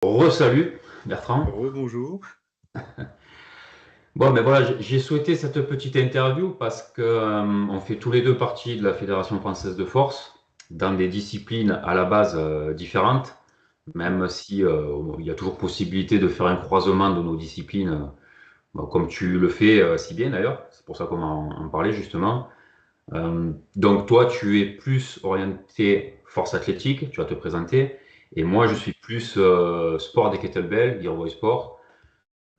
Re-salut Bertrand. Rebonjour. Bon, ben voilà, j'ai souhaité cette petite interview parce que on fait tous les deux partie de la Fédération française de force dans des disciplines à la base différentes, même si il y a toujours possibilité de faire un croisement de nos disciplines, bon, comme tu le fais si bien d'ailleurs. C'est pour ça qu'on en parlait justement. Donc toi, tu es plus orienté force athlétique, tu vas te présenter, et moi, je Mhm. suis plus sport des kettlebells, Girvoy Sport.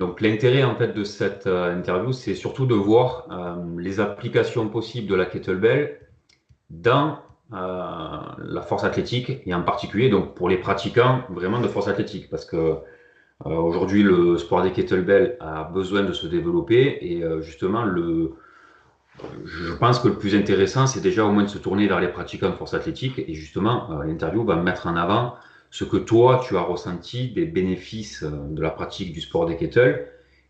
Donc l'intérêt en fait de cette interview, c'est surtout de voir les applications possibles de la kettlebell dans la force athlétique et en particulier donc pour les pratiquants vraiment de force athlétique parce que aujourd'hui le sport des kettlebells a besoin de se développer et justement je pense que le plus intéressant c'est déjà au moins de se tourner vers les pratiquants de force athlétique et justement l'interview va mettre en avant ce que toi tu as ressenti des bénéfices de la pratique du sport des kettles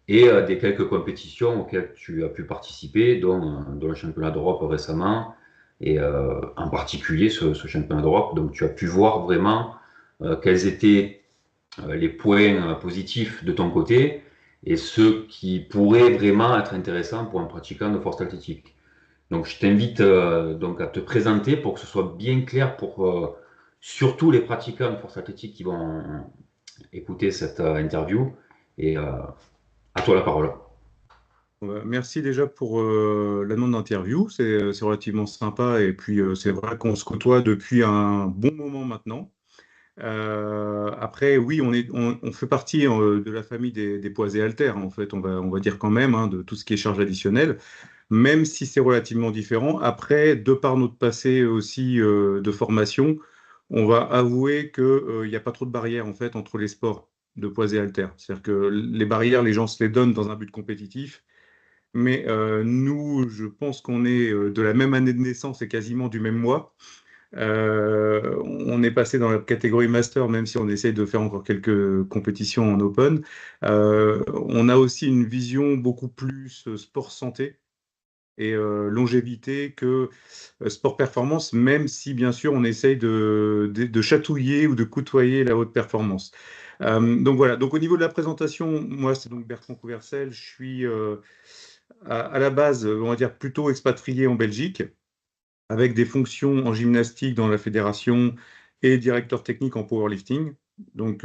et des quelques compétitions auxquelles tu as pu participer, dont le championnat d'Europe récemment, et en particulier ce championnat d'Europe. Donc tu as pu voir vraiment quels étaient les points positifs de ton côté et ceux qui pourraient vraiment être intéressants pour un pratiquant de force athlétique. Donc je t'invite donc à te présenter pour que ce soit bien clair pour surtout les pratiquants de force athlétique qui vont écouter cette interview. Et à toi la parole. Merci déjà pour la demande d'interview. C'est relativement sympa et puis c'est vrai qu'on se côtoie depuis un bon moment maintenant. Après, oui, on fait partie de la famille des poids et haltères, hein. En fait, on va dire quand même, hein, de tout ce qui est charge additionnelle, même si c'est relativement différent. Après, de par notre passé aussi de formation, on va avouer qu'il n'y a pas trop de barrières en fait entre les sports de poids et haltères. C'est-à-dire que les barrières, les gens se les donnent dans un but compétitif. Mais nous, je pense qu'on est de la même année de naissance et quasiment du même mois. On est passé dans la catégorie master, même si on essaye de faire encore quelques compétitions en open. On a aussi une vision beaucoup plus sport santé et longévité que sport performance, même si bien sûr on essaye de chatouiller ou de côtoyer la haute performance. Donc voilà, donc au niveau de la présentation, moi c'est donc Bertrand Couvercel, je suis à la base, on va dire plutôt expatrié en Belgique, avec des fonctions en gymnastique dans la fédération et directeur technique en powerlifting, donc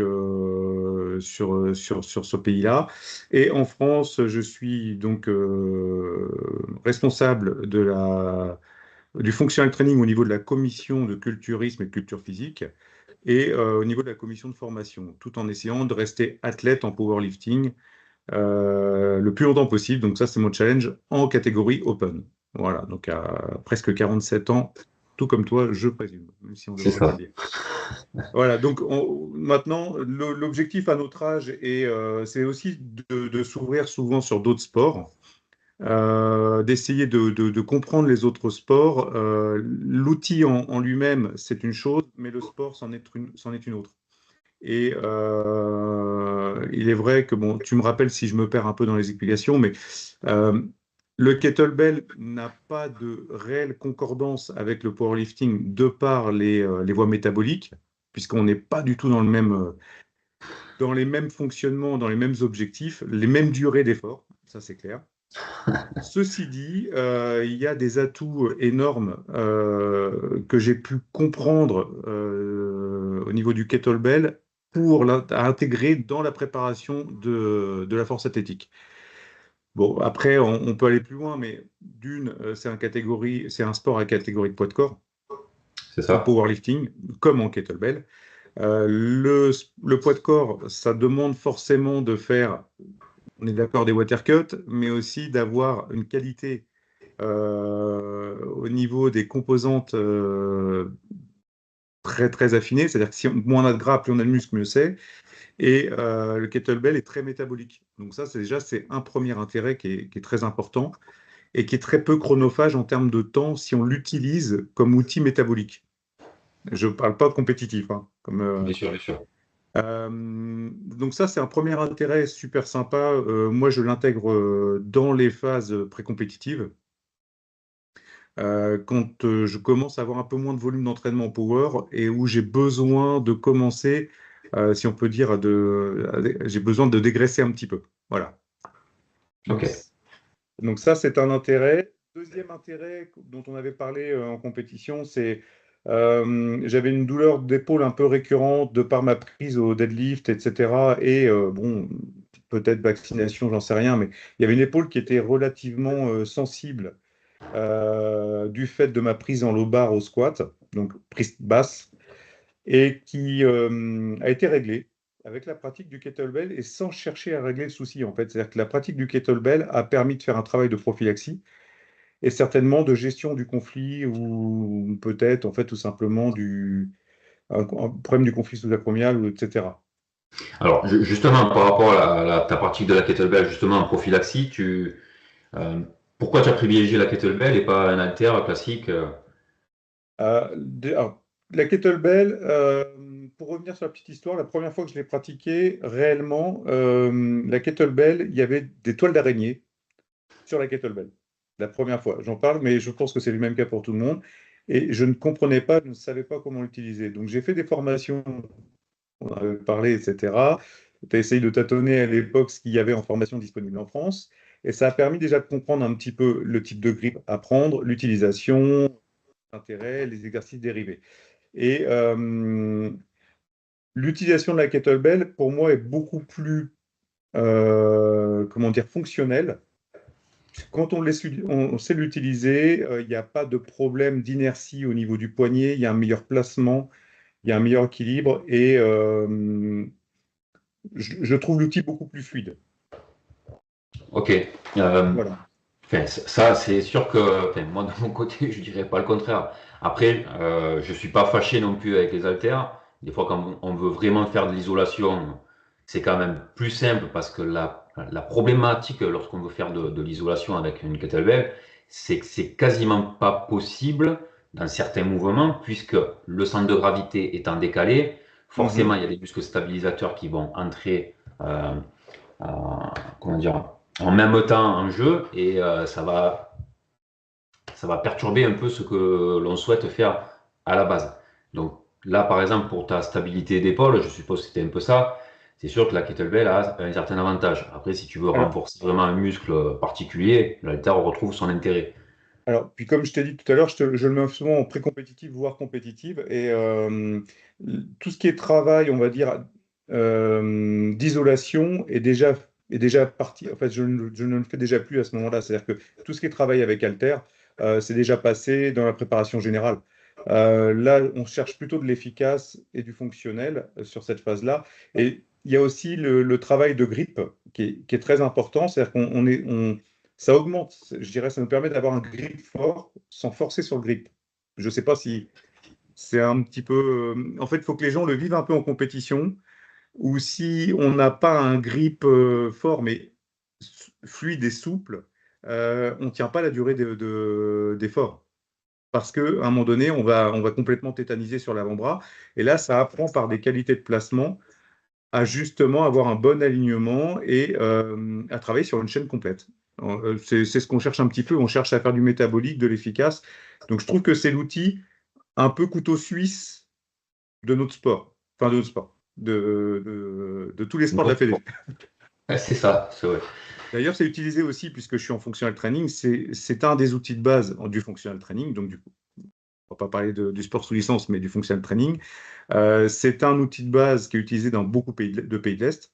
sur ce pays-là. Et en France, je suis donc responsable du functional training au niveau de la commission de culturisme et de culture physique et au niveau de la commission de formation, tout en essayant de rester athlète en powerlifting le plus longtemps possible. Donc ça, c'est mon challenge en catégorie open. Voilà, donc à presque 47 ans, tout comme toi, je présume, même si on ne C'est devrait pas le ça. dire. Voilà, donc maintenant, l'objectif à notre âge, c'est aussi de s'ouvrir souvent sur d'autres sports, d'essayer de comprendre les autres sports. L'outil en lui-même, c'est une chose, mais le sport, c'en est une autre. Et il est vrai que, bon, tu me rappelles si je me perds un peu dans les explications, mais euh, le kettlebell n'a pas de réelle concordance avec le powerlifting de par les voies métaboliques, puisqu'on n'est pas du tout dans les mêmes fonctionnements, dans les mêmes objectifs, les mêmes durées d'effort, ça c'est clair. Ceci dit, il y a des atouts énormes que j'ai pu comprendre au niveau du kettlebell pour à intégrer dans la préparation de la force athlétique. Bon, après, on peut aller plus loin, mais d'une, c'est un sport à catégorie de poids de corps, C'est en ça. powerlifting, comme en kettlebell. Le poids de corps, ça demande forcément de faire, on est d'accord, des water cuts, mais aussi d'avoir une qualité au niveau des composantes très très affinées, c'est-à-dire que si moins on a de gras, plus on a de muscle, mieux c'est. Et le kettlebell est très métabolique. Donc ça, c'est un premier intérêt qui est très important et qui est très peu chronophage en termes de temps si on l'utilise comme outil métabolique. Je ne parle pas compétitif, hein, Bien sûr, bien sûr. donc ça, c'est un premier intérêt super sympa. Moi, je l'intègre dans les phases pré-compétitives. Quand je commence à avoir un peu moins de volume d'entraînement en power et où j'ai besoin de commencer si on peut dire, j'ai besoin de dégraisser un petit peu. Voilà. Donc, Ok. donc ça, c'est un intérêt. Deuxième intérêt dont on avait parlé en compétition, c'est j'avais une douleur d'épaule un peu récurrente de par ma prise au deadlift, etc. Et bon, peut-être vaccination, j'en sais rien, mais il y avait une épaule qui était relativement sensible du fait de ma prise en low bar au squat, donc prise basse, et qui a été réglée avec la pratique du kettlebell et sans chercher à régler le souci en fait. C'est-à-dire que la pratique du kettlebell a permis de faire un travail de prophylaxie et certainement de gestion du conflit ou peut-être en fait tout simplement un problème du conflit sous-acromial, etc. Alors, justement, par rapport à ta pratique de la kettlebell, justement, en prophylaxie, euh, pourquoi tu as privilégié la kettlebell et pas un halter classique Alors, la kettlebell, pour revenir sur la petite histoire, la première fois que je l'ai pratiquée réellement, la kettlebell, il y avait des toiles d'araignée sur la kettlebell. La première fois, j'en parle, mais je pense que c'est le même cas pour tout le monde. Et je ne comprenais pas, je ne savais pas comment l'utiliser. Donc j'ai fait des formations, on en avait parlé, etc. J'ai essayé de tâtonner à l'époque ce qu'il y avait en formation disponible en France. Et ça a permis déjà de comprendre un petit peu le type de grip à prendre, l'utilisation, l'intérêt, les exercices dérivés. Et l'utilisation de la kettlebell, pour moi, est beaucoup plus, comment dire, fonctionnelle. Quand on sait l'utiliser, il n'y a pas de problème d'inertie au niveau du poignet, il y a un meilleur placement, il y a un meilleur équilibre et je trouve l'outil beaucoup plus fluide. Ok. Euh, Voilà. Enfin, ça, c'est sûr que, enfin, moi, de mon côté, je dirais pas le contraire. Après, je suis pas fâché non plus avec les haltères. Des fois, quand on veut vraiment faire de l'isolation, c'est quand même plus simple parce que la problématique lorsqu'on veut faire de l'isolation avec une kettlebell, c'est que c'est quasiment pas possible dans certains mouvements puisque le centre de gravité étant décalé, forcément, Mhm. il y a des muscles stabilisateurs qui vont entrer, euh, comment dire, en même temps en jeu et ça va perturber un peu ce que l'on souhaite faire à la base. Donc là, par exemple, pour ta stabilité d'épaule, je suppose que c'était un peu ça. C'est sûr que la kettlebell a un certain avantage. Après, si tu veux Alors, renforcer vraiment un muscle particulier, l'halter retrouve son intérêt. puis comme je t'ai dit tout à l'heure, je le mets souvent en pré-compétitive, voire compétitive. Et tout ce qui est travail, on va dire, d'isolation est déjà parti. En fait, je ne le fais déjà plus à ce moment-là. C'est-à-dire que tout ce qui est travail avec Alter, c'est déjà passé dans la préparation générale. Là, on cherche plutôt de l'efficace et du fonctionnel sur cette phase-là. Et il y a aussi le travail de grip qui est très important. C'est-à-dire ça augmente, je dirais, ça nous permet d'avoir un grip fort sans forcer sur le grip. Je ne sais pas si c'est un petit peu. En fait, il faut que les gens le vivent un peu en compétition, ou si on n'a pas un grip fort, mais fluide et souple, on ne tient pas la durée d'effort. Parce qu'à un moment donné, on va complètement tétaniser sur l'avant-bras. Et là, ça apprend par des qualités de placement à justement avoir un bon alignement et à travailler sur une chaîne complète. C'est ce qu'on cherche un petit peu, on cherche à faire du métabolique, de l'efficace. Donc je trouve que c'est l'outil un peu couteau suisse de notre sport, enfin de notre sport, de tous les sports de la Fédé. Ouais, c'est ça, c'est vrai. D'ailleurs, c'est utilisé aussi, puisque je suis en functional training, c'est un des outils de base du functional training, donc du coup, on va pas parler du sport sous licence, mais du functional training. C'est un outil de base qui est utilisé dans beaucoup de pays de l'Est,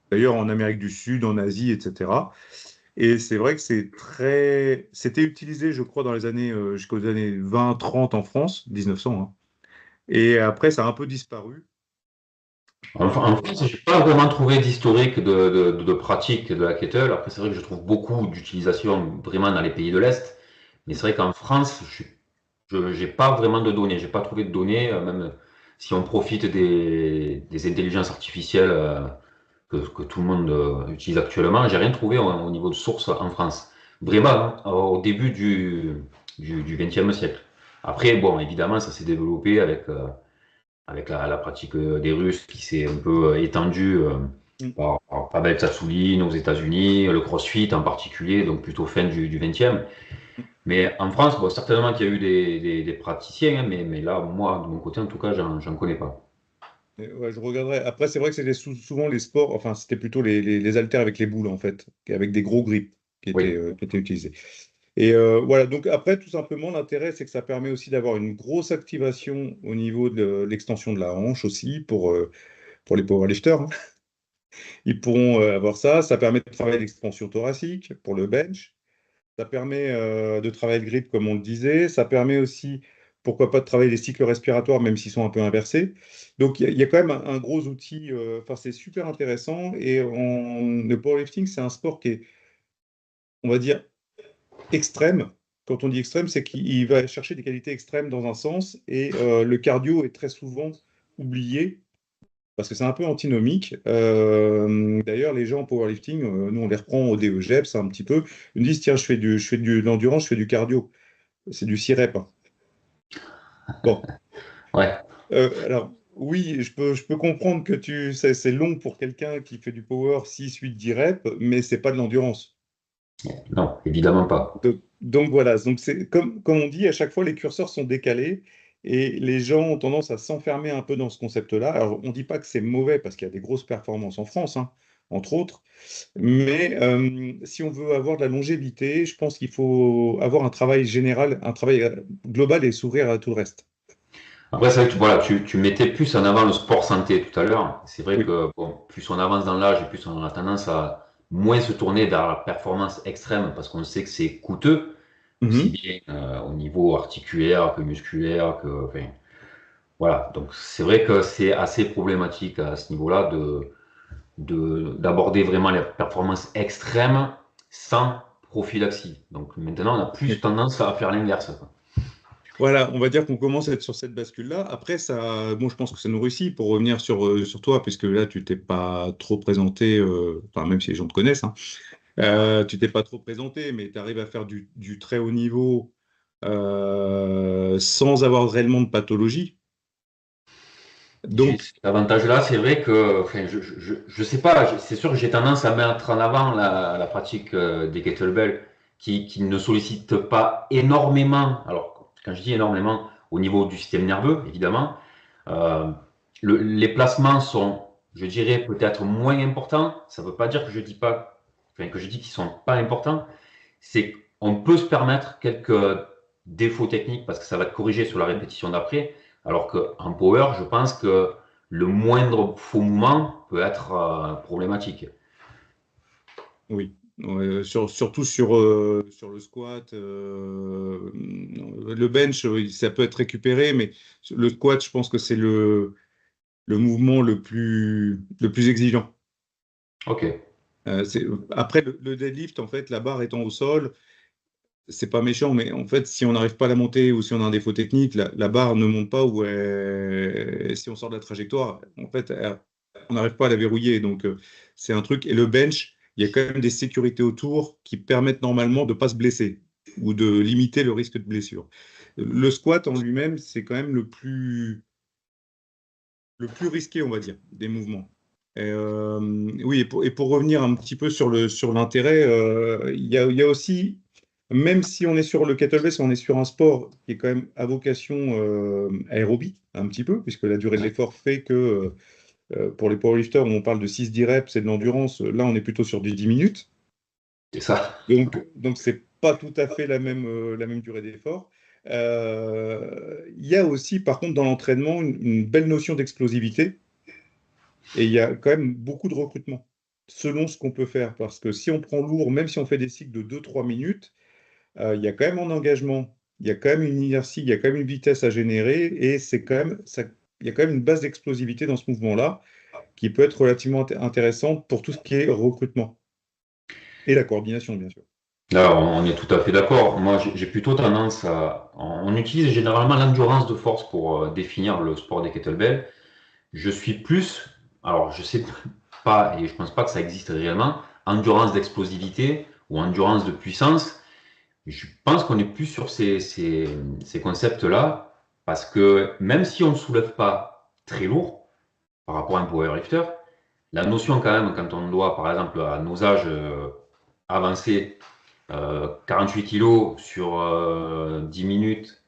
d'ailleurs en Amérique du Sud, en Asie, etc. Et c'est vrai que c'était utilisé, je crois, dans les années, jusqu'aux années 20-30 en France, 1900, hein. Et après, ça a un peu disparu. En France, je n'ai pas vraiment trouvé d'historique de pratique de la kettle. Après, c'est vrai que je trouve beaucoup d'utilisation vraiment dans les pays de l'Est. Mais c'est vrai qu'en France, je n'ai pas vraiment de données. J'ai pas trouvé de données, même si on profite des intelligences artificielles que tout le monde utilise actuellement. J'ai rien trouvé au niveau de source en France. Vraiment, hein, au début du XXe siècle. Après, bon, évidemment, ça s'est développé avec la pratique des Russes qui s'est un peu étendue Mm. par Pavel Tsatsouline aux États-Unis, le CrossFit en particulier, donc plutôt fin du 20e. Mais en France, bon, certainement qu'il y a eu des praticiens, hein, mais là, moi, de mon côté, en tout cas, j'en connais pas. Ouais, je regarderai. Après, c'est vrai que c'était souvent les sports, enfin, c'était plutôt les haltères avec les boules, en fait, avec des gros grips Oui, qui étaient utilisés. Et voilà, donc après, tout simplement, l'intérêt, c'est que ça permet aussi d'avoir une grosse activation au niveau de l'extension de la hanche aussi pour les powerlifters, hein. Ils pourront avoir ça. Ça permet de travailler l'expansion thoracique pour le bench. Ça permet de travailler le grip, comme on le disait. Ça permet aussi, pourquoi pas, de travailler les cycles respiratoires, même s'ils sont un peu inversés. Donc, il y a quand même un gros outil. Enfin, c'est super intéressant. Et le powerlifting, c'est un sport qui est, on va dire, extrême. Quand on dit extrême, c'est qu'il va chercher des qualités extrêmes dans un sens. Et le cardio est très souvent oublié parce que c'est un peu antinomique. D'ailleurs, les gens en powerlifting, nous, on les reprend au DEGEPS un petit peu. Ils me disent, tiens, de l'endurance, je fais du cardio. C'est du CIREP, hein. Bon, ouais, alors, oui, je peux comprendre que c'est long pour quelqu'un qui fait du power 6, 8, 10 reps, mais c'est pas de l'endurance. non, évidemment pas. Donc voilà, donc c'est comme on dit, à chaque fois les curseurs sont décalés et les gens ont tendance à s'enfermer un peu dans ce concept-là. Alors on ne dit pas que c'est mauvais parce qu'il y a des grosses performances en France, hein, entre autres, mais si on veut avoir de la longévité, je pense qu'il faut avoir un travail général, un travail global et s'ouvrir à tout le reste. Après, c'est vrai que voilà, tu mettais plus en avant le sport santé tout à l'heure. C'est vrai Oui. que bon, plus on avance dans l'âge et plus on a tendance à moins se tourner vers la performance extrême parce qu'on sait que c'est coûteux, aussi Mhm. bien au niveau articulaire que musculaire, que, enfin, voilà. Donc c'est vrai que c'est assez problématique à ce niveau-là d'aborder vraiment les performances extrêmes sans prophylaxie. Donc maintenant, on a plus Oui. tendance à faire l'inverse, quoi. Voilà, on va dire qu'on commence à être sur cette bascule-là. Après, ça, bon, je pense que ça nous réussit pour revenir sur toi, puisque là, tu t'es pas trop présenté, enfin, même si les gens te connaissent, hein. Tu t'es pas trop présenté, mais tu arrives à faire du très haut niveau sans avoir réellement de pathologie. J'ai Donc, cet avantage-là, c'est vrai que, enfin, je sais pas, c'est sûr que j'ai tendance à mettre en avant la pratique des kettlebells qui ne sollicite pas énormément, alors quand je dis énormément, au niveau du système nerveux, évidemment, euh, les placements sont, je dirais, peut-être moins importants. Ça ne veut pas dire que je dis pas, enfin, que je dis qu'ils sont pas importants. C'est qu'on peut se permettre quelques défauts techniques parce que ça va te corriger sur la répétition d'après. Alors qu'en power, je pense que le moindre faux mouvement peut être problématique. oui. Ouais, surtout sur le squat, le bench, ça peut être récupéré, mais le squat, je pense que c'est le mouvement le plus exigeant. Ok. Après, le deadlift, en fait, la barre étant au sol, c'est pas méchant, mais en fait, si on n'arrive pas à la monter ou si on a un défaut technique, la barre ne monte pas si on sort de la trajectoire, en fait, on n'arrive pas à la verrouiller. Donc, c'est un truc. Et le bench, il y a quand même des sécurités autour qui permettent normalement de ne pas se blesser ou de limiter le risque de blessure. Le squat en lui-même, c'est quand même le plus risqué, on va dire, des mouvements. Oui, et pour revenir un petit peu sur l'intérêt, il y a aussi, même si on est sur le kettlebell, si on est sur un sport qui est quand même à vocation aérobie, un petit peu, puisque la durée de l'effort fait que pour les powerlifters, où on parle de 6-10 reps, c'est de l'endurance, là on est plutôt sur du 10 minutes. C'est ça. Donc c'est pas tout à fait la même durée d'effort. Il y a aussi, par contre, dans l'entraînement, une belle notion d'explosivité. Et il y a quand même beaucoup de recrutement selon ce qu'on peut faire. Parce que si on prend lourd, même si on fait des cycles de 2, 3 minutes, il y a quand même un engagement, il y a quand même une inertie, il y a quand même une vitesse à générer. Et c'est quand même, il y a quand même une base d'explosivité dans ce mouvement-là qui peut être relativement intéressante pour tout ce qui est recrutement. Et la coordination, bien sûr. Là, on est tout à fait d'accord. Moi, j'ai plutôt tendance à. On utilise généralement l'endurance de force pour définir le sport des kettlebells. Je suis plus. Alors, je sais pas, et je pense pas que ça existe réellement, endurance d'explosivité ou endurance de puissance. Je pense qu'on est plus sur ces concepts-là, parce que même si on ne soulève pas très lourd par rapport à un powerlifter, la notion quand même, quand on doit, par exemple, à nos âges avancés, 48 kilos sur 10 minutes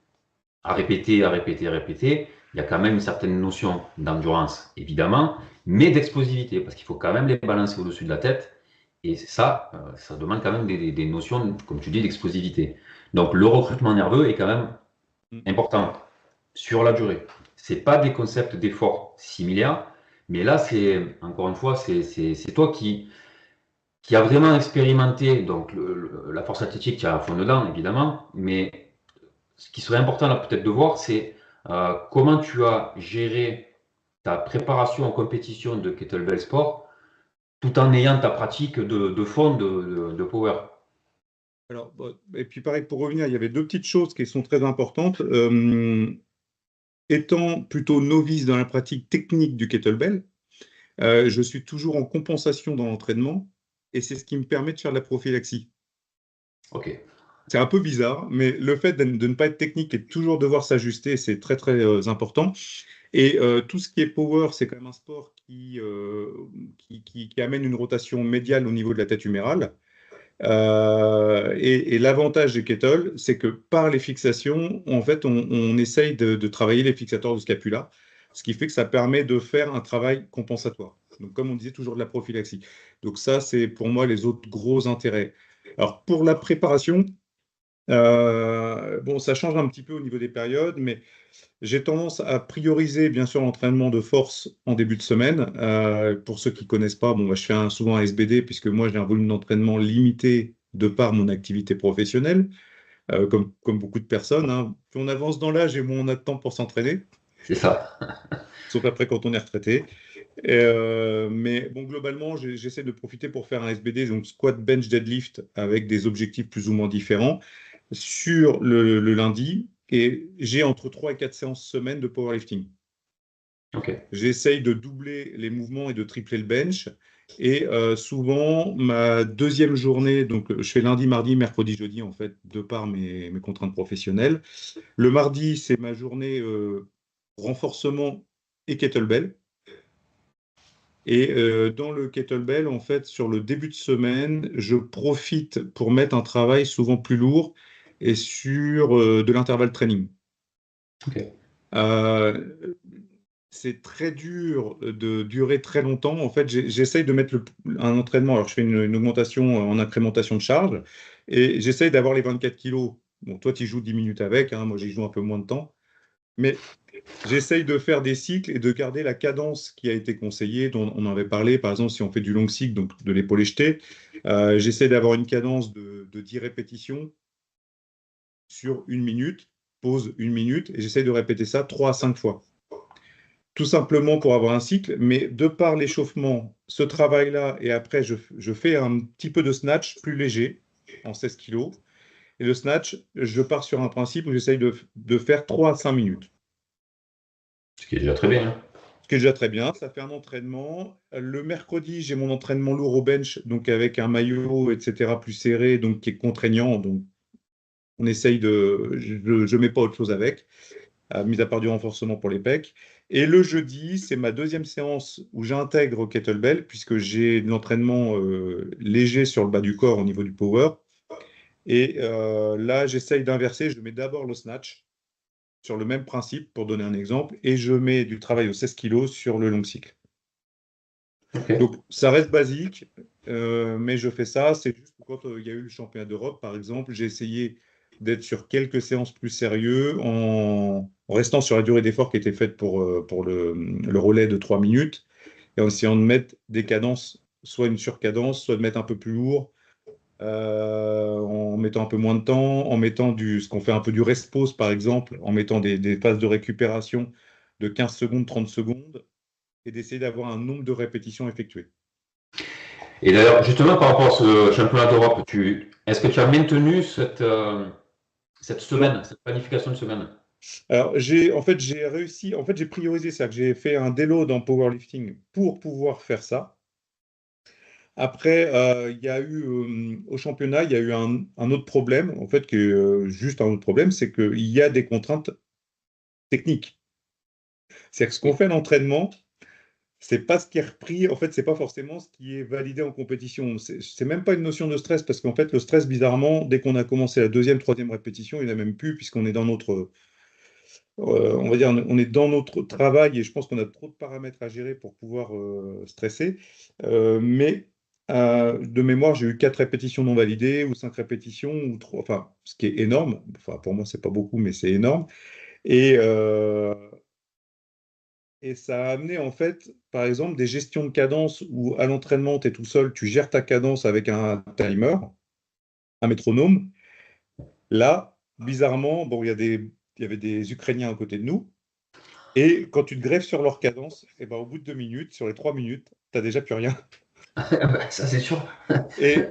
à répéter, à répéter, à répéter, il y a quand même une certaine notion d'endurance, évidemment, mais d'explosivité, parce qu'il faut quand même les balancer au-dessus de la tête. Et ça, ça demande quand même des notions, comme tu dis, d'explosivité. Donc le recrutement nerveux est quand même Mm. important sur la durée. C'est pas des concepts d'effort similaires, mais là, c'est encore une fois, c'est toi qui a vraiment expérimenté donc la force athlétique, qui a à fond dedans, évidemment, mais ce qui serait important là peut-être de voir, c'est comment tu as géré ta préparation en compétition de kettlebell sport tout en ayant ta pratique de fond de power. Alors, bon, et puis pareil, pour revenir, il y avait deux petites choses qui sont très importantes. Étant plutôt novice dans la pratique technique du kettlebell, je suis toujours en compensation dans l'entraînement et c'est ce qui me permet de faire de la prophylaxie. Ok, C'est un peu bizarre, mais le fait de ne pas être technique et de toujours devoir s'ajuster, c'est très très important. Et tout ce qui est power, c'est quand même un sport qui amène une rotation médiale au niveau de la tête humérale. Et l'avantage du kettle, c'est que par les fixations, en fait, on essaye de travailler les fixateurs de scapula, ce qui fait que ça permet de faire un travail compensatoire. Donc, comme on disait, toujours de la prophylaxie. Donc, ça, c'est pour moi les autres gros intérêts. Alors, pour la préparation, bon, ça change un petit peu au niveau des périodes, mais j'ai tendance à prioriser, bien sûr, l'entraînement de force en début de semaine. Pour ceux qui ne connaissent pas, bon, bah, je fais souvent un SBD, puisque moi, j'ai un volume d'entraînement limité de par mon activité professionnelle, comme beaucoup de personnes, hein. Plus on avance dans l'âge et moins on a de temps pour s'entraîner, c'est ça. sauf après quand on est retraité. Mais bon, globalement, j'essaie de profiter pour faire un SBD, donc squat, bench, deadlift, avec des objectifs plus ou moins différents sur le lundi. Et j'ai entre 3 et 4 séances semaine de powerlifting. Ok. J'essaye de doubler les mouvements et de tripler le bench. Et souvent, ma deuxième journée, donc je fais lundi, mardi, mercredi, jeudi, en fait, de par mes contraintes professionnelles. Le mardi, c'est ma journée renforcement et kettlebell. Et dans le kettlebell, en fait, sur le début de semaine, je profite pour mettre un travail souvent plus lourd et sur de l'intervalle training. Ok. Euh, c'est très dur de durer très longtemps. En fait, j'essaye de mettre un entraînement. Alors, je fais une augmentation en incrémentation de charge et j'essaye d'avoir les 24 kilos. Bon, toi, tu joues 10 minutes avec, hein, moi, j'y joue un peu moins de temps. Mais j'essaye de faire des cycles et de garder la cadence qui a été conseillée, dont on avait parlé. Par exemple, si on fait du long cycle, donc de l'épaulé jeté, j'essaie d'avoir une cadence de 10 répétitions sur une minute, pause une minute, et j'essaie de répéter ça 3 à 5 fois. Tout simplement pour avoir un cycle, mais de par l'échauffement, ce travail-là, et après, je fais un petit peu de snatch plus léger, en 16 kilos. Et le snatch, je pars sur un principe où j'essaye de faire 3 à 5 minutes. Ce qui est déjà très bien, hein. Ce qui est déjà très bien, ça fait un entraînement. Le mercredi, j'ai mon entraînement lourd au bench, donc avec un maillot, etc., plus serré, donc qui est contraignant. Donc, on essaye je mets pas autre chose avec, mis à part du renforcement pour les pecs. Et le jeudi, c'est ma deuxième séance où j'intègre au kettlebell, puisque j'ai l'entraînement léger sur le bas du corps au niveau du power. Et là, j'essaye d'inverser. Je mets d'abord le snatch sur le même principe, pour donner un exemple, et je mets du travail aux 16 kilos sur le long cycle. Ok. Donc, ça reste basique, mais je fais ça. C'est juste que quand il y a eu le championnat d'Europe, par exemple, j'ai essayé d'être sur quelques séances plus sérieux en restant sur la durée d'effort qui était faite pour le relais de 3 minutes et en essayant de mettre des cadences, soit une surcadence, soit de mettre un peu plus lourd, en mettant un peu moins de temps, en mettant ce qu'on fait un peu du rest pause, par exemple, en mettant des phases de récupération de 15 secondes, 30 secondes et d'essayer d'avoir un nombre de répétitions effectuées. Et d'ailleurs, justement, par rapport à ce championnat d'Europe, est-ce que tu as maintenu cette Alors, semaine, cette planification de semaine? j'ai réussi, en fait, j'ai priorisé ça, que j'ai fait un déload en powerlifting pour pouvoir faire ça. Après, il y a eu, au championnat, il y a eu un autre problème, en fait, qui est juste un autre problème, c'est qu'il y a des contraintes techniques. C'est que ce qu'on Oui. fait à l'entraînement, c'est pas ce qui est repris, en fait, c'est pas forcément ce qui est validé en compétition. C'est même pas une notion de stress, parce qu'en fait, le stress, bizarrement, dès qu'on a commencé la deuxième, troisième répétition, il n'y en a même plus, puisqu'on est dans notre on va dire, on est dans notre travail et je pense qu'on a trop de paramètres à gérer pour pouvoir stresser. Mais de mémoire, j'ai eu 4 répétitions non validées ou 5 répétitions ou 3, enfin, ce qui est énorme. Enfin, pour moi, c'est pas beaucoup, mais c'est énorme. Et, euh, et ça a amené en fait, par exemple, des gestions de cadence où à l'entraînement, tu es tout seul, tu gères ta cadence avec un timer, un métronome. Là, bizarrement, bon, il y avait des Ukrainiens à côté de nous. Et quand tu te greffes sur leur cadence, et ben, au bout de 2 minutes, sur les 3 minutes, tu n'as déjà plus rien. Ça, c'est sûr. Et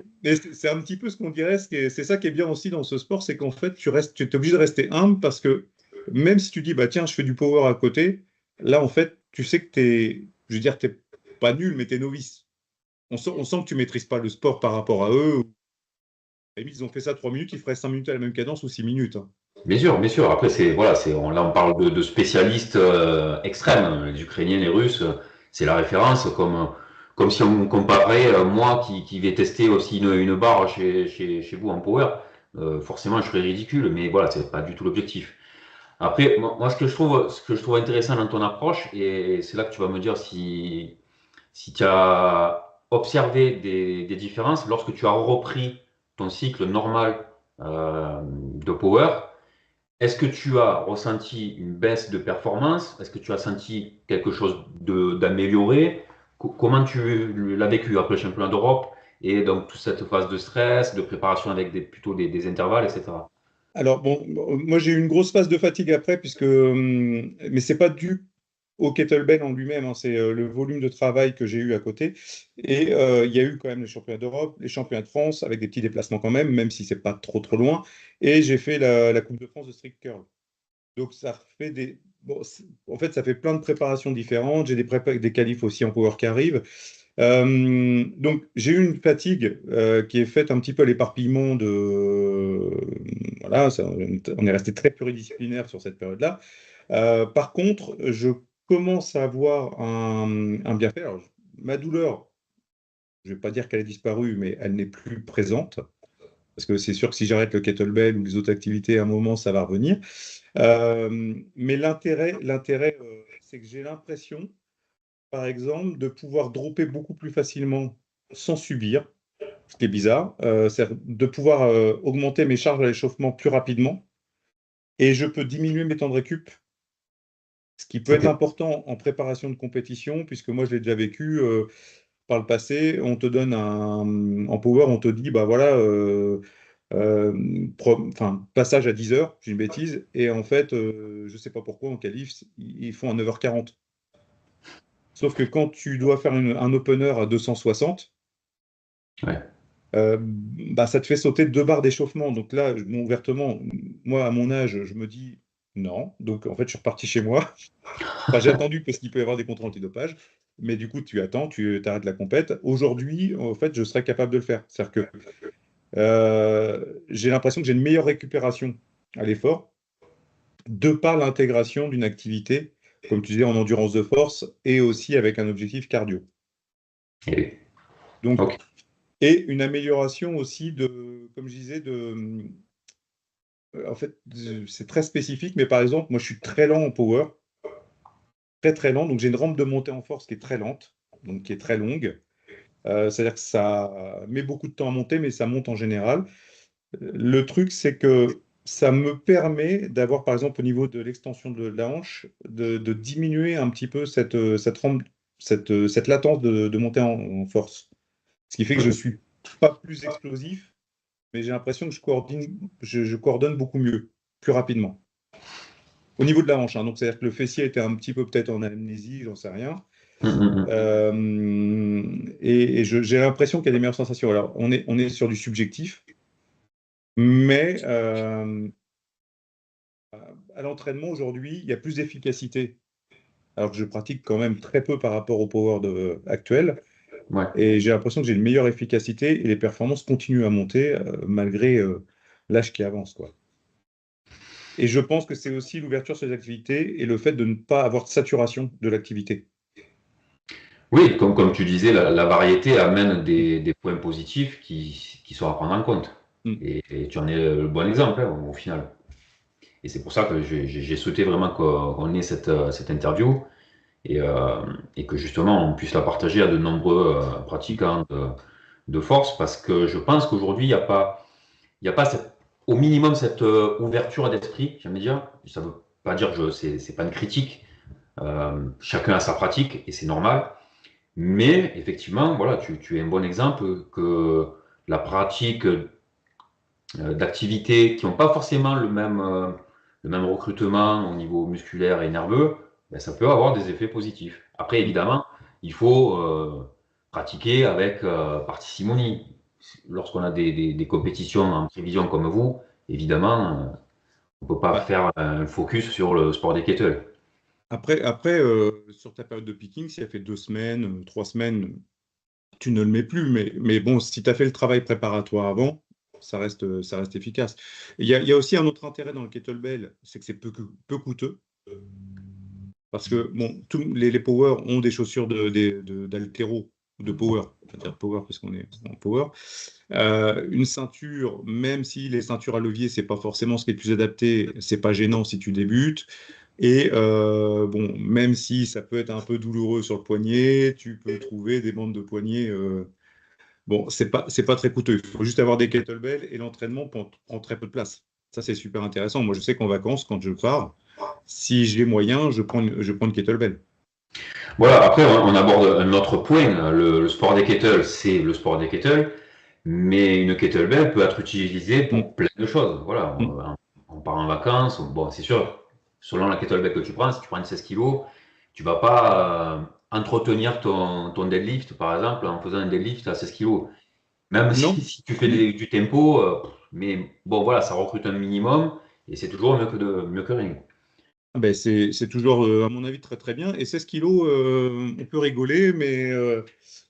c'est un petit peu ce qu'on dirait, c'est ça qui est bien aussi dans ce sport, c'est qu'en fait, tu es obligé de rester humble parce que même si tu dis, bah tiens, je fais du power à côté, là, en fait, tu sais que je veux dire, t'es pas nul, mais tu es novice. On sent que tu maîtrises pas le sport par rapport à eux. Et ils ont fait ça 3 minutes, ils feraient 5 minutes à la même cadence ou 6 minutes, hein. Bien sûr, bien sûr. Après, voilà, là, on parle de spécialistes extrêmes. Les Ukrainiens, les Russes, c'est la référence. Comme si on comparait moi qui vais tester aussi une barre chez vous en power. Forcément, je serais ridicule, mais voilà, c'est pas du tout l'objectif. Après, moi, ce que je trouve intéressant dans ton approche, et c'est là que tu vas me dire si tu as observé des différences lorsque tu as repris ton cycle normal de power. Est-ce que tu as ressenti une baisse de performance? Est-ce que tu as senti quelque chose d'amélioré? Comment tu l'as vécu après le championnat d'Europe et donc toute cette phase de stress, de préparation avec plutôt des intervalles, etc. Alors, bon, moi j'ai eu une grosse phase de fatigue après, mais c'est pas dû au kettlebell en lui-même, hein, c'est le volume de travail que j'ai eu à côté. Et il y a eu quand même les championnats d'Europe, les championnats de France, avec des petits déplacements quand même si c'est pas trop trop loin. Et j'ai fait la Coupe de France de street curl. Donc ça fait bon, en fait, ça fait plein de préparations différentes. J'ai des qualifs aussi en power qui arrivent. Donc j'ai eu une fatigue qui est faite un petit peu à l'éparpillement voilà, on est resté très pluridisciplinaire sur cette période-là. Par contre, je commence à avoir un bienfait. Alors, ma douleur, je ne vais pas dire qu'elle a disparu, mais elle n'est plus présente. Parce que c'est sûr que si j'arrête le kettlebell ou les autres activités, à un moment, ça va revenir. Mais l'intérêt, c'est que j'ai l'impression, par exemple, de pouvoir dropper beaucoup plus facilement sans subir, ce qui est bizarre. C'est de pouvoir augmenter mes charges à l'échauffement plus rapidement. Et je peux diminuer mes temps de récup. Ce qui peut être Ok. important en préparation de compétition, puisque moi je l'ai déjà vécu par le passé. On te donne en power, on te dit, bah voilà, enfin, passage à 10 heures, j'ai une bêtise, et en fait, je sais pas pourquoi en qualif, ils font à 9h40. Sauf que quand tu dois faire un opener à 260, Ouais. bah, ça te fait sauter 2 barres d'échauffement. Donc là, bon, ouvertement, moi, à mon âge, je me dis non. Donc en fait, je suis reparti chez moi. Enfin, j'ai attendu parce qu'il peut y avoir des contrôles antidopage. Mais du coup, tu attends, tu arrêtes la compète. Aujourd'hui, en fait, je serais capable de le faire. C'est-à-dire que j'ai l'impression que j'ai une meilleure récupération à l'effort de par l'intégration d'une activité, comme tu disais, en endurance de force et aussi avec un objectif cardio. Et- Donc, ok. et une amélioration aussi comme je disais, en fait, c'est très spécifique, mais par exemple, moi, je suis très lent en power, très très lent. Donc, j'ai une rampe de montée en force qui est très lente, donc qui est très longue. C'est-à-dire que ça met beaucoup de temps à monter, mais ça monte en général. Le truc, c'est que ça me permet d'avoir, par exemple, au niveau de l'extension de la hanche, de diminuer un petit peu cette rampe, cette latence de montée en force. Ce qui fait que je suis pas plus explosif, mais j'ai l'impression que je coordonne beaucoup mieux, plus rapidement. Au niveau de la hanche, hein. Donc, c'est-à-dire que le fessier était un petit peu peut-être en amnésie, j'en sais rien. Et j'ai l'impression qu'il y a des meilleures sensations. Alors, on est sur du subjectif, mais à l'entraînement aujourd'hui, il y a plus d'efficacité. Alors que je pratique quand même très peu par rapport au power actuel. Ouais. Et j'ai l'impression que j'ai une meilleure efficacité et les performances continuent à monter malgré l'âge qui avance, quoi. Et je pense que c'est aussi l'ouverture sur les activités et le fait de ne pas avoir de saturation de l'activité. Oui, comme tu disais, la variété amène des points positifs qui sont à prendre en compte. Mm. Et tu en es le bon exemple, hein, au final. Et c'est pour ça que j'ai souhaité vraiment qu'on ait cette interview et, euh, et que justement on puisse la partager à de nombreux pratiquants de force parce que je pense qu'aujourd'hui il y a pas au minimum cette ouverture d'esprit, j'aime dire. Ça veut pas dire que c'est pas une critique. Chacun a sa pratique et c'est normal. Mais effectivement, voilà, tu es un bon exemple que la pratique d'activités qui n'ont pas forcément le même recrutement au niveau musculaire et nerveux, ben, ça peut avoir des effets positifs. Après, évidemment, il faut pratiquer avec parcimonie. Lorsqu'on a des compétitions en prévision comme vous, évidemment, on ne peut pas Bah, faire un focus sur le sport des kettles. après sur ta période de picking, si elle fait 2 semaines, 3 semaines, tu ne le mets plus. Mais bon, si tu as fait le travail préparatoire avant, ça reste efficace. Il y a aussi un autre intérêt dans le kettlebell, c'est que c'est peu coûteux. Parce que bon, tous les power ont des chaussures d'haltéro ou de power. On va dire power parce qu'on est en power. Une ceinture, même si les ceintures à levier, c'est pas forcément ce qui est le plus adapté, c'est pas gênant si tu débutes. Et bon, même si ça peut être un peu douloureux sur le poignet, tu peux trouver des bandes de poignet. Bon, c'est pas très coûteux. Il faut juste avoir des kettlebells et l'entraînement prend très peu de place. Ça, c'est super intéressant. Moi, je sais qu'en vacances, quand je pars, si j'ai moyen, je prends une kettlebell. Voilà, après, on aborde un autre point. Le sport des kettles, c'est le sport des kettles, mais une kettlebell peut être utilisée Mm, pour plein de choses. Voilà, mm. on part en vacances, bon, c'est sûr, selon la kettlebell que tu prends, si tu prends une 16 kilos, tu vas pas entretenir ton deadlift, par exemple, en faisant un deadlift à 16 kilos. Même Non? si tu fais du tempo, mais bon, voilà, ça recrute un minimum, et c'est toujours mieux que rien. Ah ben c'est toujours, à mon avis, très très bien. Et 16 kilos, on peut rigoler, mais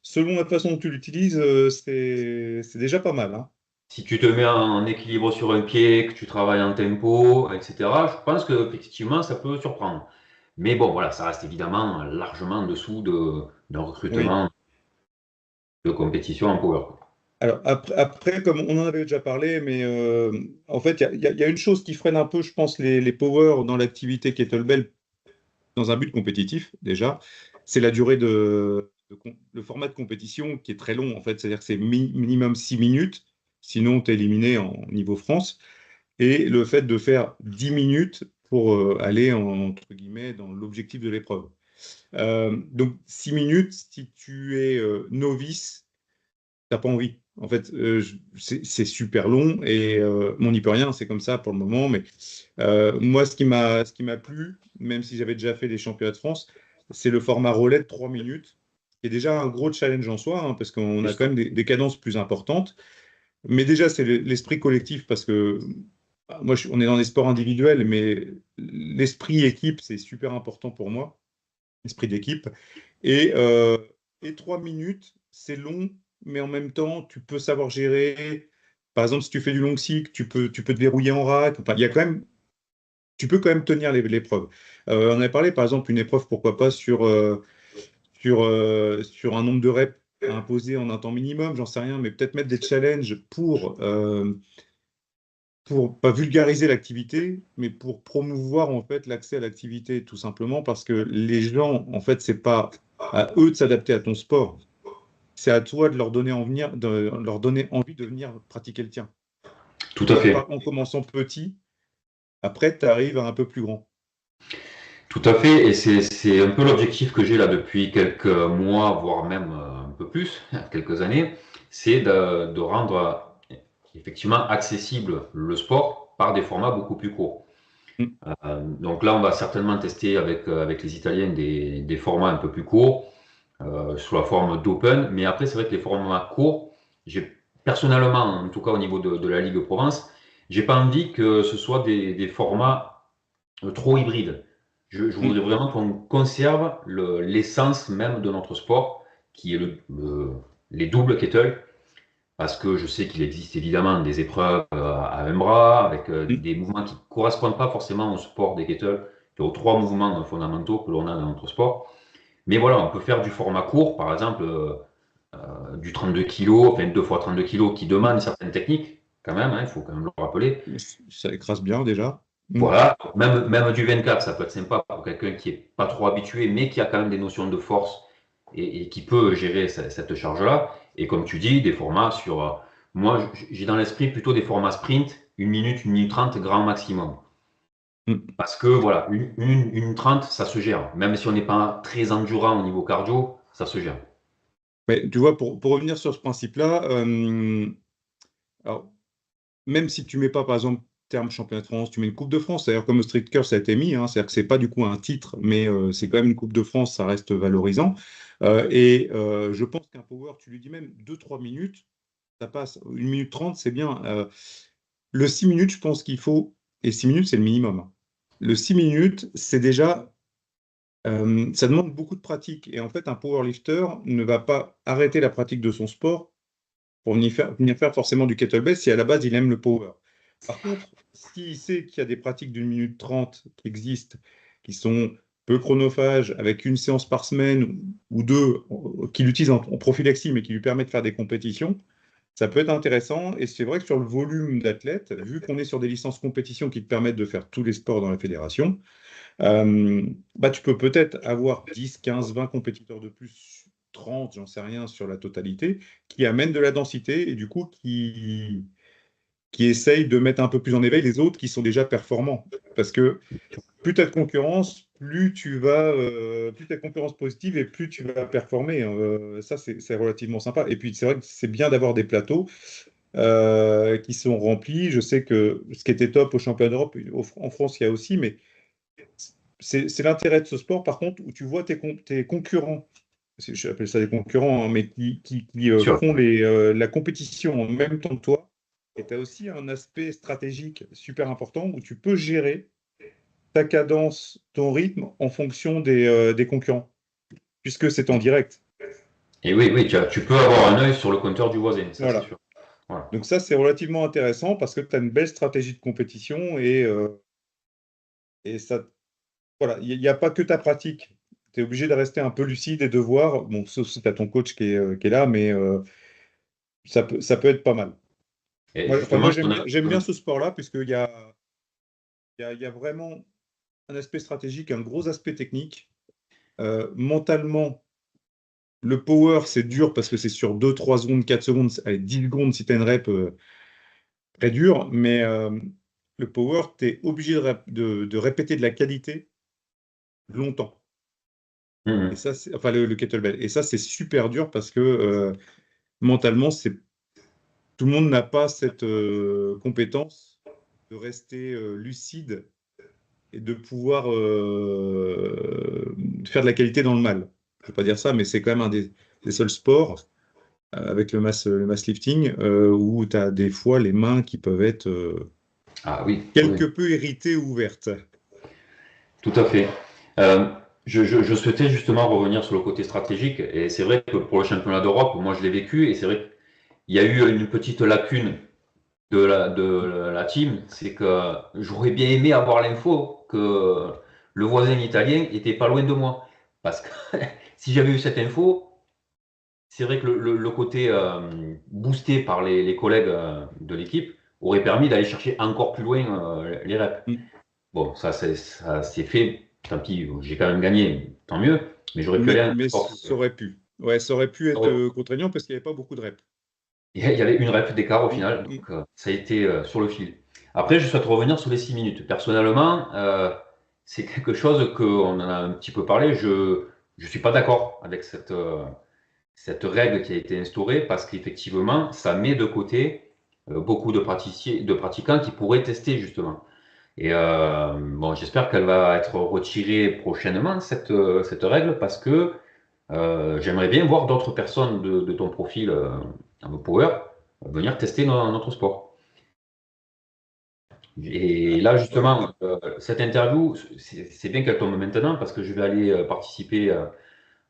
selon la façon dont tu l'utilises, c'est déjà pas mal, hein. Si tu te mets en équilibre sur un pied, que tu travailles en tempo, etc., je pense que effectivement ça peut surprendre. Mais bon, voilà, ça reste évidemment largement en dessous d'un Oui. recrutement de compétition en power, quoi. Alors après, comme on en avait déjà parlé, mais en fait, il y a une chose qui freine un peu, je pense, les power dans l'activité kettlebell dans un but compétitif, déjà, c'est la durée le format de compétition qui est très long, en fait. C'est-à-dire que c'est minimum 6 minutes, sinon tu es éliminé en niveau France. Et le fait de faire 10 minutes pour aller, entre guillemets, dans l'objectif de l'épreuve. Donc 6 minutes, si tu es novice, t'as pas envie. En fait, c'est super long et on n'y peut rien, c'est comme ça pour le moment. Mais moi, ce qui m'a plu, même si j'avais déjà fait les championnats de France, c'est le format relais de 3 minutes, qui est déjà un gros challenge en soi, hein, parce qu'on a Juste. quand même des cadences plus importantes. Mais déjà, c'est l'esprit collectif, parce que moi, on est dans des sports individuels, mais l'esprit équipe, c'est super important pour moi, l'esprit d'équipe. Et, euh, et 3 minutes, c'est long, mais en même temps, tu peux savoir gérer. Par exemple, si tu fais du long cycle, tu peux te verrouiller en rack. Enfin, il y a quand même, tu peux quand même tenir l'épreuve. On avait parlé, par exemple, une épreuve, pourquoi pas, sur un nombre de reps à imposer en un temps minimum, j'en sais rien, mais peut-être mettre des challenges pour pas vulgariser l'activité, mais pour promouvoir en fait l'accès à l'activité, tout simplement parce que les gens, en fait, c'est pas à eux de s'adapter à ton sport, c'est à toi de de leur donner envie de venir pratiquer le tien. Tout à Et fait. en commençant petit, après, tu arrives à un peu plus grand. Tout à fait. Et c'est un peu l'objectif que j'ai là depuis quelques mois, voire même un peu plus, quelques années, c'est de rendre effectivement accessible le sport par des formats beaucoup plus courts. Mm. Donc là, on va certainement tester avec les Italiens des formats un peu plus courts, sous la forme d'open. Mais après, c'est vrai que les formats courts, j'ai personnellement, en tout cas au niveau de la Ligue Provence, j'ai pas envie que ce soit des formats trop hybrides. Je Mm. voudrais vraiment qu'on conserve l'essence même de notre sport, qui est les doubles kettle, parce que je sais qu'il existe évidemment des épreuves à un bras, avec Mm. des mouvements qui ne correspondent pas forcément au sport des kettles, et aux trois mouvements fondamentaux que l'on a dans notre sport. Mais voilà, on peut faire du format court, par exemple du 32 kg, enfin 2 fois 32 kg, qui demande Mm. une certaine technique, quand même, hein, il faut quand même le rappeler. Ça écrase bien déjà. Mm. Voilà, même du 24, ça peut être sympa pour quelqu'un qui est pas trop habitué, mais qui a quand même des notions de force et qui peut gérer cette charge-là. Et comme tu dis, des formats sur. Moi, j'ai dans l'esprit plutôt des formats sprint, 1 minute, 1 minute 30, grand maximum. Mm. Parce que voilà, une 30, ça se gère. Même si on n'est pas très endurant au niveau cardio, ça se gère. Mais tu vois, pour revenir sur ce principe-là, alors, même si tu mets pas, par exemple, terme championnat de France, tu mets une Coupe de France, d'ailleurs, comme le Street Curse ça a été mis, hein, c'est-à-dire que c'est pas du coup un titre, mais c'est quand même une Coupe de France, ça reste valorisant. Je pense qu'un power, tu lui dis même 2 3 minutes, ça passe. 1 minute 30, c'est bien. Le 6 minutes, je pense qu'il faut, et 6 minutes, c'est le minimum, hein. Le 6 minutes, c'est déjà, ça demande beaucoup de pratique. Et en fait, un powerlifter ne va pas arrêter la pratique de son sport pour venir faire forcément du kettlebell si à la base il aime le power. Par contre, s'il sait qu'il y a des pratiques d'1 minute 30 qui existent, qui sont peu chronophages, avec une séance par semaine ou deux, qu'il utilise en prophylaxie, mais qui lui permet de faire des compétitions, ça peut être intéressant. Et c'est vrai que sur le volume d'athlètes, vu qu'on est sur des licences compétition qui te permettent de faire tous les sports dans la fédération, bah, tu peux peut-être avoir 10, 15, 20 compétiteurs de plus, 30, j'en sais rien, sur la totalité, qui amènent de la densité et du coup qui essayent de mettre un peu plus en éveil les autres qui sont déjà performants. Parce que plus tu as de concurrence, plus tu as de concurrence positive et plus tu vas performer. Ça, c'est relativement sympa. Et puis, c'est vrai que c'est bien d'avoir des plateaux qui sont remplis. Je sais que ce qui était top au championnat d'Europe, en France, il y a aussi, mais c'est l'intérêt de ce sport, par contre, où tu vois tes concurrents, j'appelle ça des concurrents, hein, mais qui Sûr. font la compétition en même temps que toi. Et tu as aussi un aspect stratégique super important où tu peux gérer ta cadence, ton rythme en fonction des concurrents, puisque c'est en direct. Et oui, oui, tu peux avoir un œil sur le compteur du voisin, ça c'est Voilà. sûr. Voilà. Donc ça, c'est relativement intéressant parce que tu as une belle stratégie de compétition et ça, voilà, il n'y a pas que ta pratique. Tu es obligé de rester un peu lucide et de voir, bon, sauf si tu as ton coach qui est là, mais ça peut être pas mal. Et Moi, justement, j'aime bien ce sport-là, puisqu'il y a vraiment un aspect stratégique, un gros aspect technique. Mentalement, le power, c'est dur parce que c'est sur 2 3 secondes, 4 secondes, allez, 10 secondes si tu as une rep très dure, mais le power, tu es obligé de répéter de la qualité longtemps. Et Mhm. ça, enfin le kettlebell. Et ça, c'est super dur parce que mentalement, tout le monde n'a pas cette compétence de rester lucide et de pouvoir faire de la qualité dans le mal. Je ne veux pas dire ça, mais c'est quand même un des seuls sports avec le mass lifting où tu as des fois les mains qui peuvent être Ah oui, quelque oui, peu irritées ou ouvertes. tout à fait. Euh, je souhaitais justement revenir sur le côté stratégique, et c'est vrai que pour le championnat d'Europe, moi je l'ai vécu, et c'est vrai qu'il y a eu une petite lacune de la team, c'est que j'aurais bien aimé avoir l'info que le voisin italien était pas loin de moi. Parce que si j'avais eu cette info, c'est vrai que le côté boosté par les collègues de l'équipe aurait permis d'aller chercher encore plus loin les reps. Mm. Bon, ça s'est fait, tant pis, j'ai quand même gagné, tant mieux, mais j'aurais pu aller Mais encore plus ça loin. aurait pu. Ouais, ça aurait pu être Ouais. contraignant parce qu'il n'y avait pas beaucoup de reps. Il y avait une rep d'écart au Mm, final, mm. donc ça a été sur le fil. Après, je souhaite revenir sur les 6 minutes. Personnellement, c'est quelque chose qu'on en a un petit peu parlé. Je ne suis pas d'accord avec cette règle qui a été instaurée parce qu'effectivement, ça met de côté beaucoup de pratiquants qui pourraient tester justement. Et bon, j'espère qu'elle va être retirée prochainement, cette règle, parce que j'aimerais bien voir d'autres personnes de ton profil en power venir tester notre sport. Et là, Ouais. justement, cette interview, c'est bien qu'elle tombe maintenant parce que je vais aller participer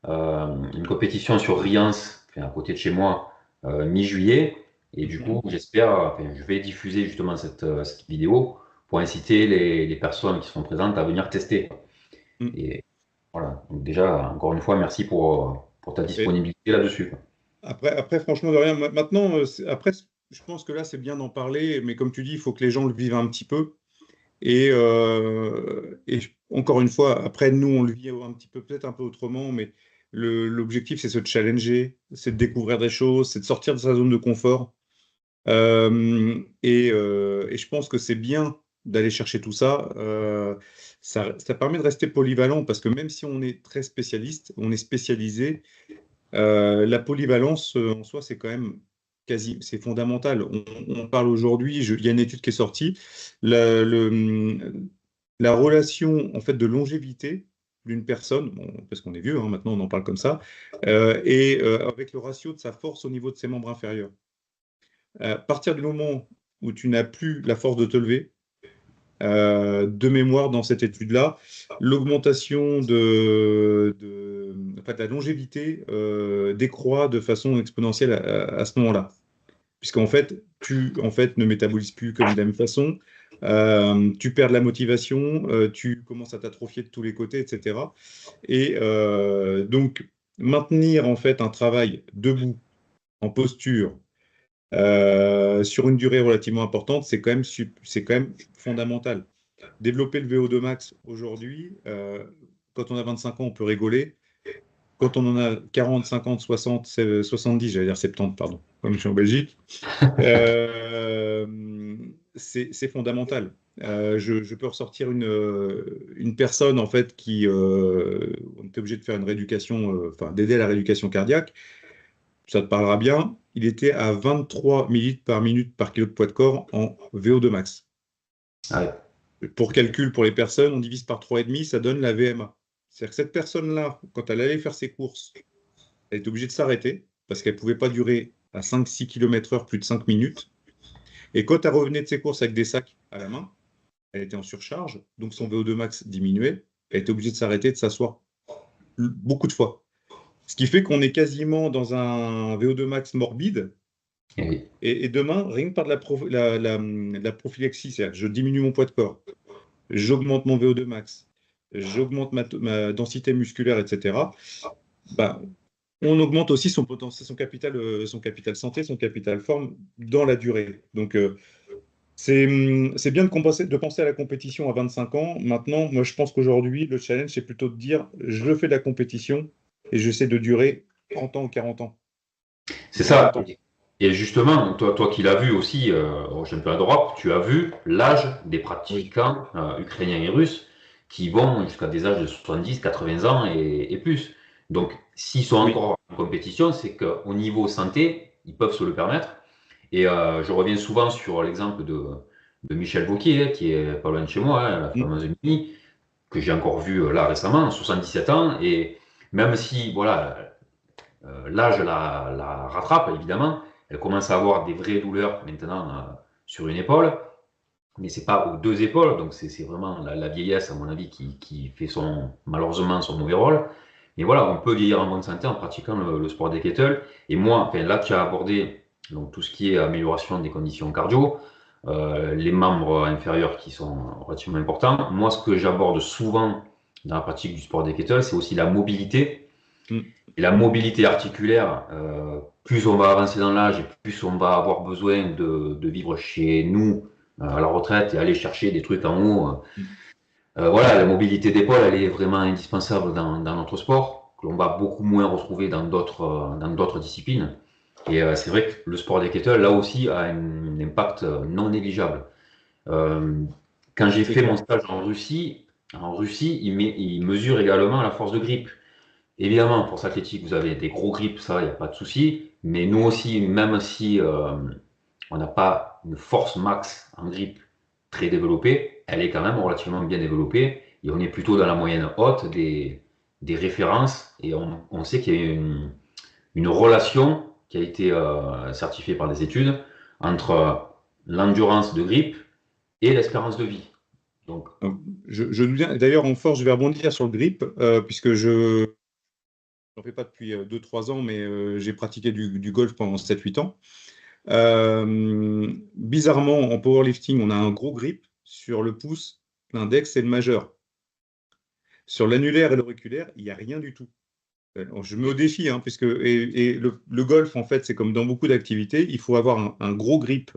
à une compétition sur Riance, enfin, à côté de chez moi, mi-juillet. Et du coup, Mhm. j'espère, enfin, je vais diffuser justement cette vidéo pour inciter les personnes qui sont présentes à venir tester. Mm. Et voilà. Donc déjà, encore une fois, merci pour ta Et disponibilité là-dessus, quoi. après, franchement, de rien. Maintenant, après, je pense que là, c'est bien d'en parler, mais comme tu dis, il faut que les gens le vivent un petit peu. Et encore une fois, après, nous, on le vit un petit peu, peut-être un peu autrement, mais l'objectif, c'est se challenger, c'est de découvrir des choses, c'est de sortir de sa zone de confort. Et je pense que c'est bien d'aller chercher tout ça. Ça permet de rester polyvalent parce que même si on est très spécialiste, on est spécialisé, la polyvalence en soi, c'est quand même c'est fondamental. On parle aujourd'hui, il y a une étude qui est sortie, la relation en fait de longévité d'une personne, bon, parce qu'on est vieux, hein, maintenant on en parle comme ça, et avec le ratio de sa force au niveau de ses membres inférieurs. À partir du moment où tu n'as plus la force de te lever, de mémoire dans cette étude-là, l'augmentation en fait, la longévité décroît de façon exponentielle à ce moment-là. Puisqu'en fait, tu ne métabolises plus comme de la même façon, tu perds de la motivation, tu commences à t'atrophier de tous les côtés, etc. Et donc, maintenir en fait un travail debout, en posture, sur une durée relativement importante, c'est quand même fondamental. Développer le VO2 max aujourd'hui, quand on a 25 ans, on peut rigoler. Quand on en a 40, 50, 60, 70, j'allais dire 70, pardon, comme je suis en Belgique, euh, c'est fondamental. Je peux ressortir une personne en fait on était obligé de faire une rééducation, enfin d'aider à la rééducation cardiaque. Ça te parlera bien. Il était à 23 millilitres par minute par kilo de poids de corps en VO2 max. Ah ouais. Pour calcul pour les personnes, on divise par 3,5, ça donne la VMA. C'est-à-dire que cette personne-là, quand elle allait faire ses courses, elle était obligée de s'arrêter parce qu'elle ne pouvait pas durer à 5-6 km/h plus de 5 minutes. Et quand elle revenait de ses courses avec des sacs à la main, elle était en surcharge, donc son VO2 max diminuait. Elle était obligée de s'arrêter, de s'asseoir beaucoup de fois. Ce qui fait qu'on est quasiment dans un VO2 max morbide. Et oui. Et demain, rien que par de la prophylaxie, c'est-à-dire je diminue mon poids de corps, j'augmente mon VO2 max, j'augmente ma densité musculaire, etc. Bah, on augmente aussi son potentiel, son capital santé, son capital forme dans la durée. Donc, c'est bien de penser à la compétition à 25 ans. Maintenant, moi, je pense qu'aujourd'hui, le challenge, c'est plutôt de dire, je fais de la compétition et j'essaie de durer 30 ans ou 40 ans, C'est voire ça. longtemps. Et justement, toi qui l'as vu aussi au championnat d'Europe, tu as vu l'âge des Oui, pratiquants ukrainiens et russes qui vont jusqu'à des âges de 70, 80 ans et plus. Donc, s'ils sont oui. encore en compétition, c'est qu'au niveau santé, ils peuvent se le permettre. Et je reviens souvent sur l'exemple de Michel Vauquier, qui est pas loin de chez moi, hein, la Mm. fameuse Mini, que j'ai encore vu là récemment, 77 ans. Et même si, voilà, l'âge la rattrape, évidemment. Elle commence à avoir des vraies douleurs maintenant sur une épaule, mais c'est pas aux deux épaules, donc c'est vraiment la vieillesse, à mon avis, qui fait malheureusement son mauvais rôle. Mais voilà, on peut vieillir en bonne santé en pratiquant le sport des kettle. Et moi, enfin, là, tu as abordé donc, tout ce qui est amélioration des conditions cardio, les membres inférieurs qui sont relativement importants. Moi, ce que j'aborde souvent dans la pratique du sport des kettle, c'est aussi la mobilité. Mm. Et la mobilité articulaire, plus on va avancer dans l'âge et plus on va avoir besoin de vivre chez nous à la retraite et aller chercher des trucs en haut. Mm. Voilà, la mobilité d'épaule, elle est vraiment indispensable dans notre sport, que l'on va beaucoup moins retrouver dans d'autres disciplines. Et c'est vrai que le sport des kettles, là aussi, a un impact non négligeable. Euh, Quand j'ai C'est fait mon clair. stage en Russie, il mesure également la force de grippe. Évidemment, pour l'athlétique, vous avez des gros grips, ça, il n'y a pas de souci. Mais nous aussi, même si on n'a pas une force max en grip très développée, elle est quand même relativement bien développée. Et on est plutôt dans la moyenne haute des références. Et on sait qu'il y a une relation qui a été certifiée par des études entre l'endurance de grip et l'espérance de vie. Donc, Donc, d'ailleurs, en force, je vais rebondir sur le grip, puisque je n'en fais pas depuis 2-3 ans, mais j'ai pratiqué du golf pendant 7-8 ans. Bizarrement, en powerlifting, on a un gros grip sur le pouce, l'index et le majeur. Sur l'annulaire et l'auriculaire, il n'y a rien du tout. Alors, je me mets au défi, hein, et le golf, en fait, c'est comme dans beaucoup d'activités, il faut avoir un gros grip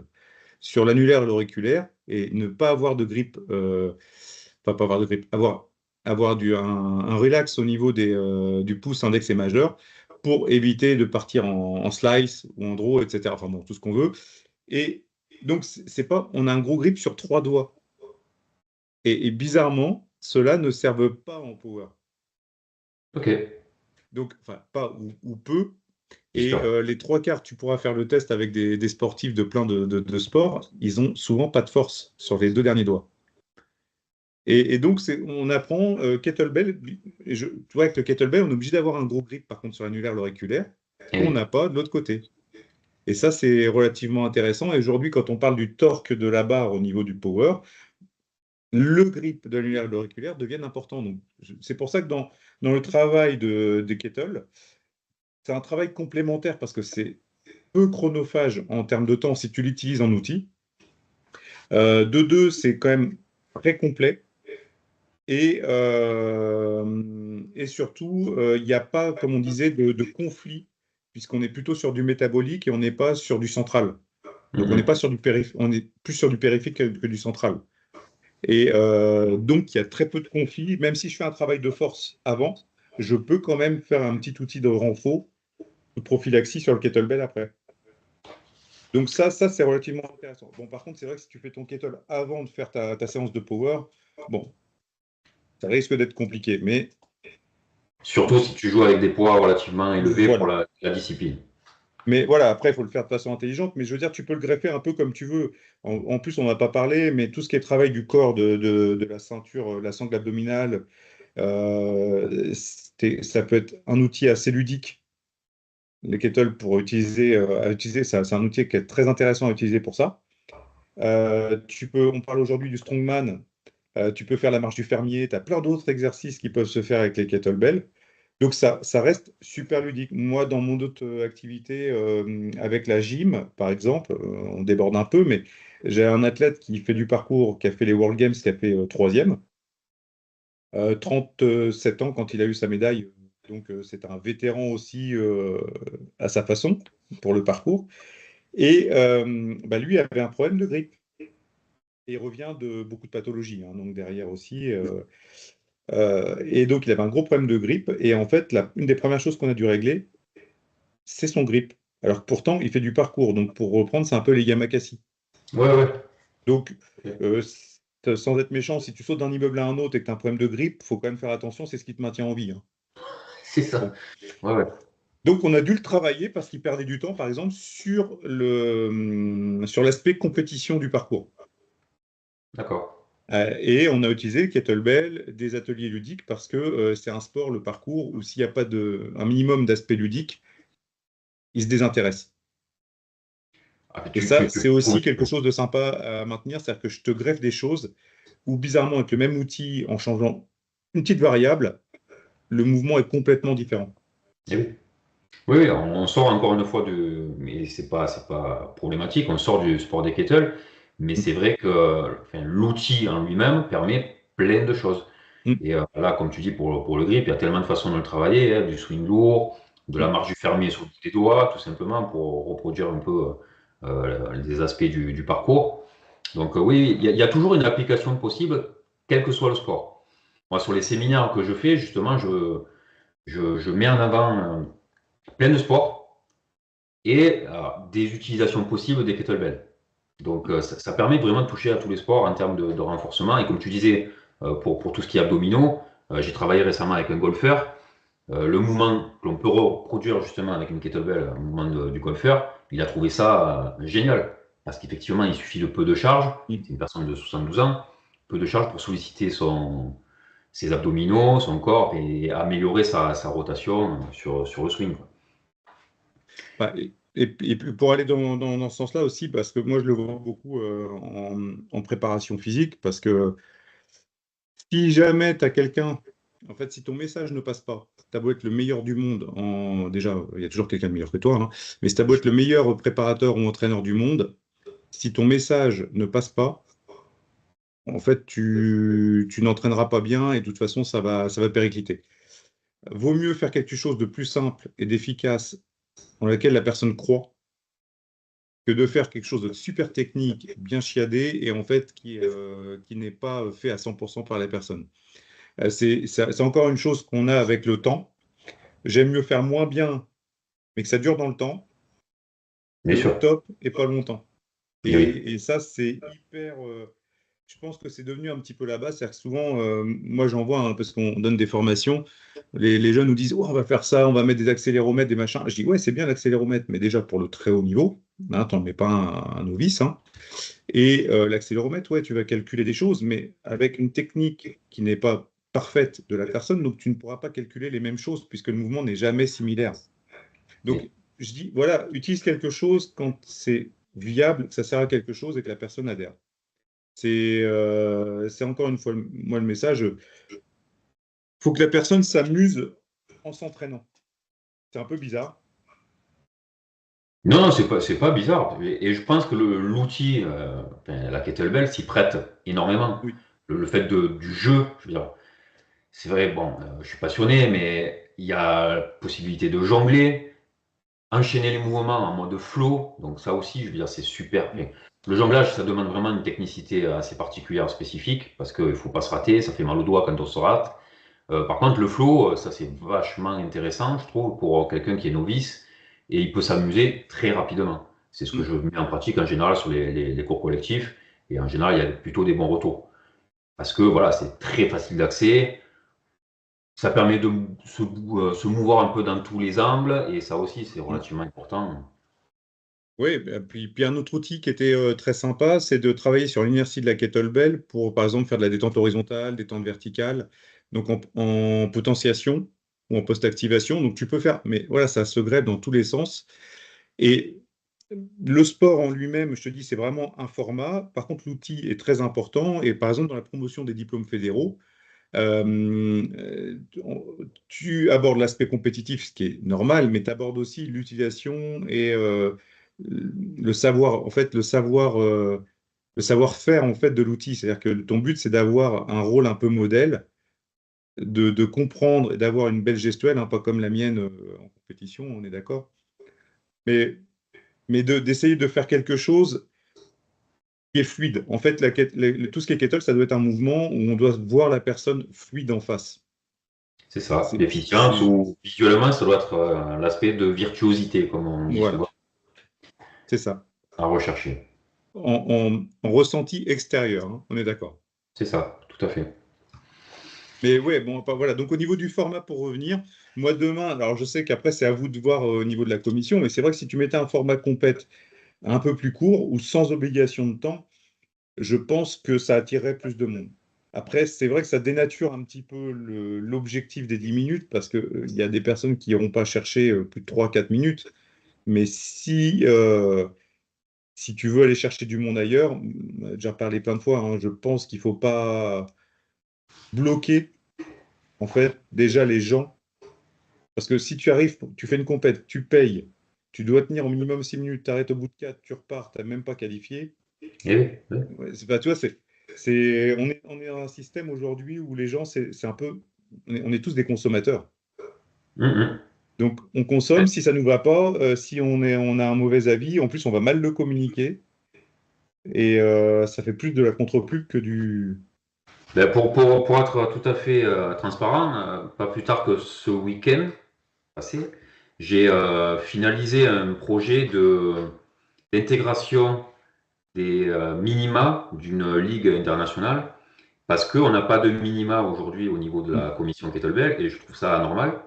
sur l'annulaire et l'auriculaire et ne pas avoir de grippe, enfin pas avoir de grippe, avoir un relax au niveau du pouce index et majeur pour éviter de partir en slice ou en draw, etc. Enfin bon, tout ce qu'on veut. Et donc, c'est pas, on a un gros grip sur 3 doigts. Et bizarrement, ceux-là ne servent pas en power. Ok, Donc, enfin, pas ou peu. c'est Et sûr. les 3 quarts, tu pourras faire le test avec des sportifs de plein de sports, ils ont souvent pas de force sur les 2 derniers doigts. Et donc, on apprend kettlebell. Tu vois, avec le kettlebell, on est obligé d'avoir un gros grip, par contre, sur l'annulaire, l'auriculaire, Eh qu'on oui. n'a pas de l'autre côté. Et ça, c'est relativement intéressant. Et aujourd'hui, quand on parle du torque de la barre au niveau du power, le grip de l'annulaire et de l'auriculaire deviennent importants. Donc, c'est pour ça que dans le travail des kettle, c'est un travail complémentaire parce que c'est peu chronophage en termes de temps si tu l'utilises en outil. De deux, c'est quand même très complet. Et surtout, il n'y a pas, comme on disait, de conflit, puisqu'on est plutôt sur du métabolique et on n'est pas sur du central. Donc, on n'est Mhm. pas sur du périphérique, on est plus sur du périphérique que du central. Et donc, il y a très peu de conflits. Même si je fais un travail de force avant, je peux quand même faire un petit outil de renfort, de prophylaxie sur le kettlebell après. Donc ça c'est relativement intéressant. Bon, par contre, c'est vrai que si tu fais ton kettle avant de faire ta séance de power, bon, ça risque d'être compliqué. Mais Surtout si tu joues avec des poids relativement élevés pour voilà. la discipline. Mais voilà, après, il faut le faire de façon intelligente. Mais je veux dire, tu peux le greffer un peu comme tu veux. En plus, on n'a pas parlé, mais tout ce qui est travail du corps, de la ceinture, la sangle abdominale, ça peut être un outil assez ludique. Les kettles pour utiliser, à utiliser, c'est un outil qui est très intéressant à utiliser pour ça. On parle aujourd'hui du strongman. Tu peux faire la marche du fermier. Tu as plein d'autres exercices qui peuvent se faire avec les kettlebells. Donc ça reste super ludique. Moi, dans mon autre activité, avec la gym, par exemple, on déborde un peu, mais j'ai un athlète qui fait du parcours, qui a fait les World Games, qui a fait troisième, 37 ans quand il a eu sa médaille. Donc c'est un vétéran aussi à sa façon pour le parcours. Et bah, lui avait un problème de grippe. Et il revient de beaucoup de pathologies, hein, donc derrière aussi. Et donc, il avait un gros problème de grippe. Et en fait, une des premières choses qu'on a dû régler, c'est son grippe. Alors que pourtant, il fait du parcours. Donc, pour reprendre, c'est un peu les Yamakasi. Ouais, ouais. Donc, sans être méchant, si tu sautes d'un immeuble à un autre et que tu as un problème de grippe, il faut quand même faire attention, c'est ce qui te maintient en vie, hein. C'est ça. Bon. Ouais, ouais. Donc, on a dû le travailler parce qu'il perdait du temps, par exemple, sur l'aspect compétition du parcours. D'accord. Et on a utilisé le kettlebell, des ateliers ludiques, parce que c'est un sport, le parcours, où s'il n'y a pas un minimum d'aspect ludique, il se désintéresse. Ah, mais Et tu, ça, tu, c'est tu- aussi quelque chose de sympa à maintenir, c'est-à-dire que je te greffe des choses où, bizarrement, avec le même outil, en changeant une petite variable, le mouvement est complètement différent. Eh oui. Oui, oui, on sort encore une fois mais c'est pas problématique, on sort du sport des kettles, mais Mm. c'est vrai que enfin, l'outil en lui-même permet plein de choses. Mm. Et là, comme tu dis, pour le grip, il y a tellement de façons de le travailler, hein, du swing lourd, de la Mm. marche du fermier sur tes doigts, tout simplement pour reproduire un peu des aspects du parcours. Donc oui, il y a toujours une application possible, quel que soit le sport. Moi, sur les séminaires que je fais, justement, je mets en avant plein de sports et des utilisations possibles des kettlebells. Donc ça permet vraiment de toucher à tous les sports en termes de renforcement. Et comme tu disais, pour tout ce qui est abdominaux, j'ai travaillé récemment avec un golfeur. Le mouvement que l'on peut reproduire justement avec une kettlebell, le mouvement du golfeur, il a trouvé ça génial. Parce qu'effectivement, il suffit de peu de charge. Mm. C'est une personne de 72 ans. Peu de charge pour solliciter ses abdominaux, son corps et améliorer sa rotation sur le swing, quoi. Bah, et puis pour aller dans ce sens-là aussi, parce que moi je le vois beaucoup en préparation physique, parce que si jamais tu as quelqu'un, en fait, si ton message ne passe pas, tu as beau être le meilleur du monde, déjà, il y a toujours quelqu'un de meilleur que toi, hein, mais si tu as beau être le meilleur préparateur ou entraîneur du monde, si ton message ne passe pas, en fait, tu n'entraîneras pas bien et de toute façon, ça va péricliter. Vaut mieux faire quelque chose de plus simple et d'efficace dans laquelle la personne croit que de faire quelque chose de super technique, bien chiadé, et en fait qui n'est pas fait à 100% par les personnes. C'est encore une chose qu'on a avec le temps. J'aime mieux faire moins bien, mais que ça dure dans le temps, Bien que au sûr. top et pas longtemps. Et oui. Et ça, c'est hyper. Je pense que c'est devenu un petit peu la base. C'est-à-dire que souvent, moi j'en vois, hein, parce qu'on donne des formations, les jeunes nous disent, oh, on va faire ça, on va mettre des accéléromètres, des machins. Je dis, ouais, c'est bien l'accéléromètre, mais déjà pour le très haut niveau, hein, t'en mets pas un novice. Hein. Et l'accéléromètre, ouais, tu vas calculer des choses, mais avec une technique qui n'est pas parfaite de la personne, donc tu ne pourras pas calculer les mêmes choses, puisque le mouvement n'est jamais similaire. Donc, je dis, voilà, utilise quelque chose quand c'est viable, que ça sert à quelque chose et que la personne adhère. C'est encore une fois, moi, le message. Il faut que la personne s'amuse en s'entraînant. C'est un peu bizarre. Non, non, c'est pas bizarre. Et je pense que l'outil, enfin, la kettlebell s'y prête énormément. Oui. Le fait du jeu, je veux dire, c'est vrai, bon, je suis passionné, mais il y a possibilité de jongler, enchaîner les mouvements en mode flow. Donc ça aussi, je veux dire, c'est super. Mm. Mais le jonglage, ça demande vraiment une technicité assez particulière, spécifique, parce qu'il faut pas se rater, ça fait mal au doigt quand on se rate. Par contre, le flow, ça c'est vachement intéressant, je trouve, pour quelqu'un qui est novice, et il peut s'amuser très rapidement. C'est ce que Mm. je mets en pratique en général sur les cours collectifs, et en général, il y a plutôt des bons retours. Parce que voilà, c'est très facile d'accès, ça permet de se mouvoir un peu dans tous les angles, et ça aussi, c'est Mm. relativement important. Oui, ben, puis un autre outil qui était très sympa, c'est de travailler sur l'inertie de la kettlebell pour, par exemple, faire de la détente horizontale, détente verticale, donc en potentiation ou en post-activation. Donc tu peux faire, mais voilà, ça se greffe dans tous les sens. Et le sport en lui-même, je te dis, c'est vraiment un format. Par contre, l'outil est très important. Et par exemple, dans la promotion des diplômes fédéraux, tu abordes l'aspect compétitif, ce qui est normal, mais tu abordes aussi l'utilisation et le savoir, en fait, le savoir-faire en fait de l'outil. C'est-à-dire que ton but, c'est d'avoir un rôle un peu modèle, de comprendre et d'avoir une belle gestuelle, hein, pas comme la mienne en compétition, on est d'accord. Mais, d'essayer de faire quelque chose qui est fluide. En fait, tout ce qui est kettle, ça doit être un mouvement où on doit voir la personne fluide en face. C'est ça, C'est, l'efficience, c'est- ou visuellement, ça doit être l'aspect de virtuosité, comme on dit voilà, souvent, c'est ça. à rechercher. En ressenti extérieur, hein, on est d'accord. C'est ça, tout à fait. Mais ouais, bon, voilà. Donc au niveau du format, pour revenir, moi demain, alors je sais qu'après c'est à vous de voir au niveau de la commission, mais c'est vrai que si tu mettais un format complet un peu plus court ou sans obligation de temps, je pense que ça attirerait plus de monde. Après, c'est vrai que ça dénature un petit peu l'objectif des 10 minutes parce que, il y a des personnes qui n'iront pas chercher plus de 3 4 minutes. Mais si tu veux aller chercher du monde ailleurs, on a déjà parlé plein de fois, hein, je pense qu'il ne faut pas bloquer en fait déjà les gens. Parce que si tu arrives, tu fais une compète, tu payes, tu dois tenir au minimum 6 minutes, tu arrêtes au bout de 4, tu repars, tu n'as même pas qualifié. Eh oui, oui. Ouais, c'est pas, tu vois, on est dans un système aujourd'hui où les gens, c'est un peu, on est tous des consommateurs. Mhm. Donc, on consomme, si ça ne nous va pas, si on a un mauvais avis, en plus, on va mal le communiquer, et ça fait plus de la contre-pub que du... Ben, pour être tout à fait transparent, pas plus tard que ce week-end passé, j'ai finalisé un projet d'intégration des minima d'une ligue internationale, parce qu'on n'a pas de minima aujourd'hui au niveau de Hmm. la commission Kettlebell, et je trouve ça anormal.